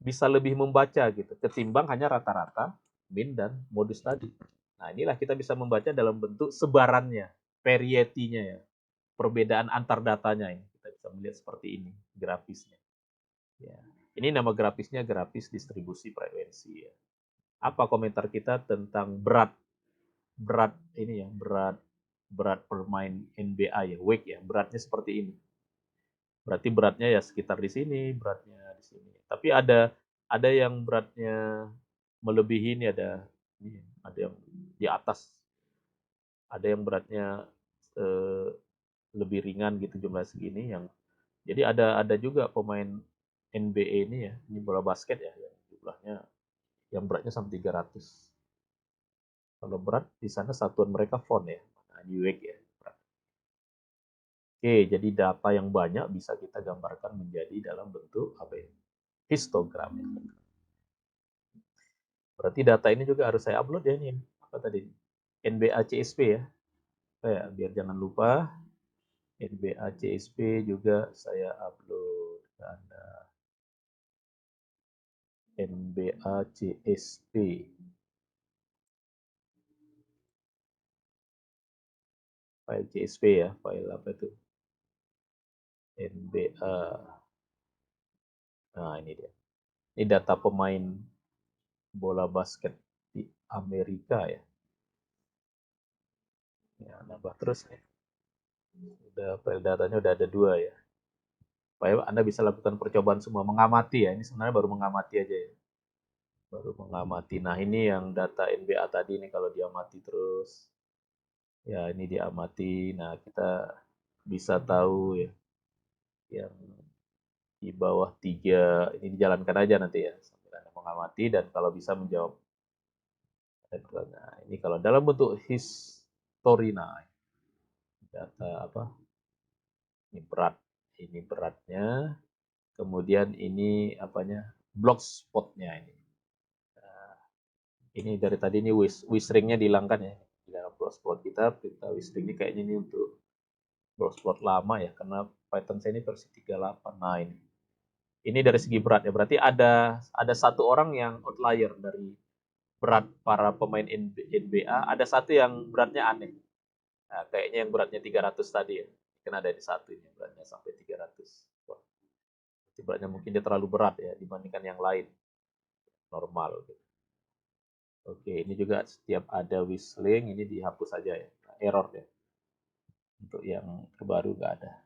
bisa lebih membaca gitu ketimbang hanya rata-rata, min dan modus tadi. Nah, inilah kita bisa membaca dalam bentuk sebarannya, variety-nya ya. Perbedaan antar datanya ini kita bisa melihat seperti ini grafisnya. Ya. Ini nama grafisnya grafis distribusi frekuensi ya. Apa komentar kita tentang berat ini ya, berat pemain NBA ya, weight ya, beratnya seperti ini. Berarti beratnya ya sekitar di sini, beratnya di sini. Tapi ada yang beratnya melebihi ini, ada yang di atas, ada yang beratnya lebih ringan gitu jumlah segini yang jadi ada juga pemain NBA ini ya, ini bola basket ya, yang jumlahnya yang beratnya sampai 300. Kalau berat di sana satuan mereka pound ya, nah, UX ya. Oke, jadi data yang banyak bisa kita gambarkan menjadi dalam bentuk apa ya? Histogram. Ya. Berarti data ini juga harus saya upload ya ini. Apa tadi? NBA CSP ya. Biar jangan lupa. NBA CSP juga saya upload ke Anda. NBA CSP. File CSP ya, file apa itu? NBA. Nah, ini dia. Ini data pemain bola basket di Amerika ya. Ya, nambah terus nih. Udah file datanya udah ada 2 ya. supaya Anda bisa lakukan percobaan semua, mengamati ya. Ini sebenarnya baru mengamati aja ya. Baru mengamati. Nah, ini yang data NBA tadi nih kalau diamati terus. Ya, ini diamati. Nah, kita bisa tahu ya yang di bawah 3 ini dijalankan aja nanti ya sambil Anda mengamati dan kalau bisa menjawab. Nah, ini kalau dalam bentuk history, nah data apa? Ini beratnya. Kemudian ini apanya? Block spotnya ini. Ini dari tadi ini wishringnya dihilangkan ya. Di dalam block spot kita wishring ini kayaknya ini untuk block spot lama ya, karena Python saya ini versi 38. Nah ini dari segi berat ya, berarti ada satu orang yang outlier dari berat para pemain NBA, ada satu yang beratnya aneh. Nah, kayaknya yang beratnya 300 tadi ya, kan ada di satu ini beratnya sampai 300. Wah, beratnya mungkin dia terlalu berat ya dibandingkan yang lain, normal gitu. Oke, ini juga setiap ada whistling ini dihapus saja ya, error ya. Untuk yang terbaru nggak ada.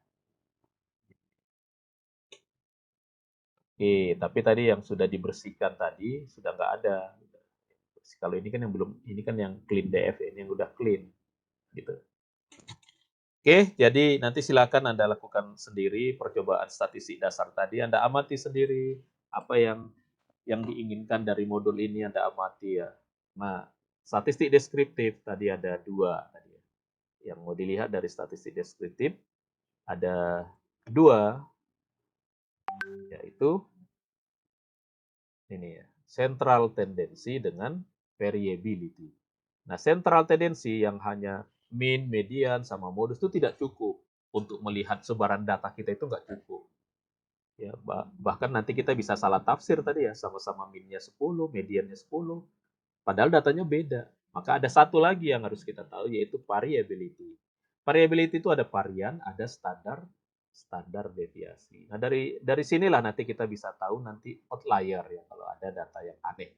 Oke, tapi tadi yang sudah dibersihkan tadi sudah nggak ada. Kalau ini kan yang belum, ini kan yang clean DF, ini yang udah clean, gitu. Oke, jadi nanti silakan Anda lakukan sendiri percobaan statistik dasar tadi. Anda amati sendiri apa yang diinginkan dari modul ini Anda amati ya. Nah, statistik deskriptif tadi ada 2 tadi ya. Yang mau dilihat dari statistik deskriptif ada 2, yaitu ini ya, central tendency dengan variability. Nah, central tendency yang hanya mean, median, sama modus itu tidak cukup untuk melihat sebaran data kita, itu nggak cukup. Ya, bahkan nanti kita bisa salah tafsir tadi ya, sama-sama mean-nya 10, mediannya 10, padahal datanya beda. Maka ada satu lagi yang harus kita tahu, yaitu variability. Variability itu ada varian, ada standar deviasi. Nah, dari sinilah nanti kita bisa tahu nanti outlier ya kalau ada data yang aneh.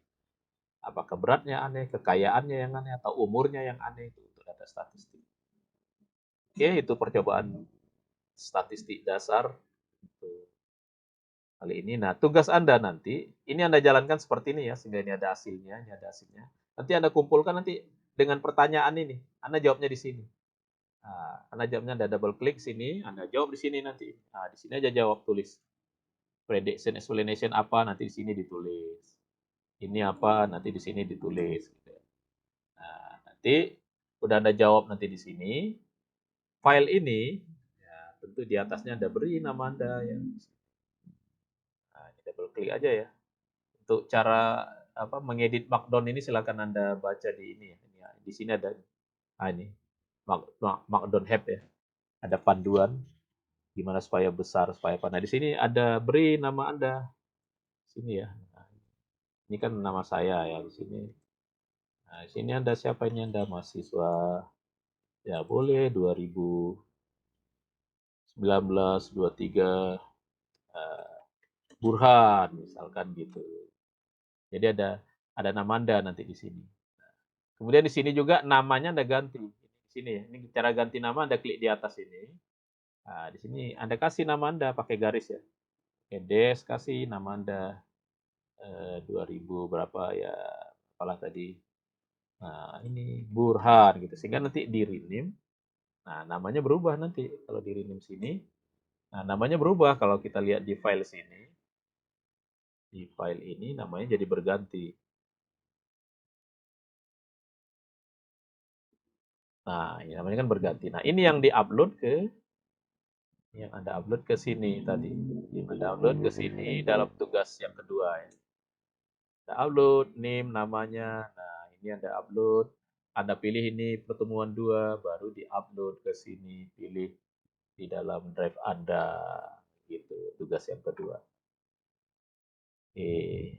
Apakah beratnya aneh, kekayaannya yang aneh, atau umurnya yang aneh, itu untuk data statistik. Oke, itu percobaan statistik dasar kali ini. Nah, tugas Anda nanti, ini Anda jalankan seperti ini ya, sehingga ini ada hasilnya, ini ada hasilnya. Nanti Anda kumpulkan nanti dengan pertanyaan ini, Anda jawabnya di sini. Nah, Anda jawabnya, Anda double klik sini, Anda jawab di sini nanti. Nah, di sini aja jawab, tulis. Prediction, explanation apa, nanti di sini ditulis. Ini apa, nanti di sini ditulis. Nah, nanti udah Anda jawab nanti di sini. File ini, ya, tentu di atasnya Anda beri nama Anda ya. Nah, double klik aja ya. Untuk cara mengedit Markdown ini silakan Anda baca di ini ya. Di sini ada ini Markdown Help ya. Ada panduan gimana supaya besar, supaya apa. Nah, di sini ada beri nama Anda. Sini ya. Nah, ini kan nama saya ya di sini. Nah, di sini Anda siapa ini, Anda mahasiswa. Ya, boleh 2019 23 Burhan misalkan gitu. Jadi ada nama Anda nanti di sini. Kemudian di sini juga namanya Anda ganti. Di sini ya. Ini cara ganti nama, Anda klik di atas ini. Nah, di sini Anda kasih nama Anda pakai garis ya. Des, kasih nama Anda 2000 berapa ya, apalah tadi. Nah, ini Burhan gitu. Sehingga nanti di rename. Nah, namanya berubah nanti kalau di rename sini. Nah, namanya berubah kalau kita lihat di file sini. Di file ini namanya jadi berganti. Nah, ini namanya kan berganti. Nah, ini yang diupload yang Anda upload ke sini tadi. Yang Anda upload ke sini dalam tugas yang kedua ya. Anda upload name namanya. Nah, ini Anda upload. Anda pilih ini pertemuan 2 baru diupload ke sini, pilih di dalam drive Anda gitu, tugas yang kedua. Oke.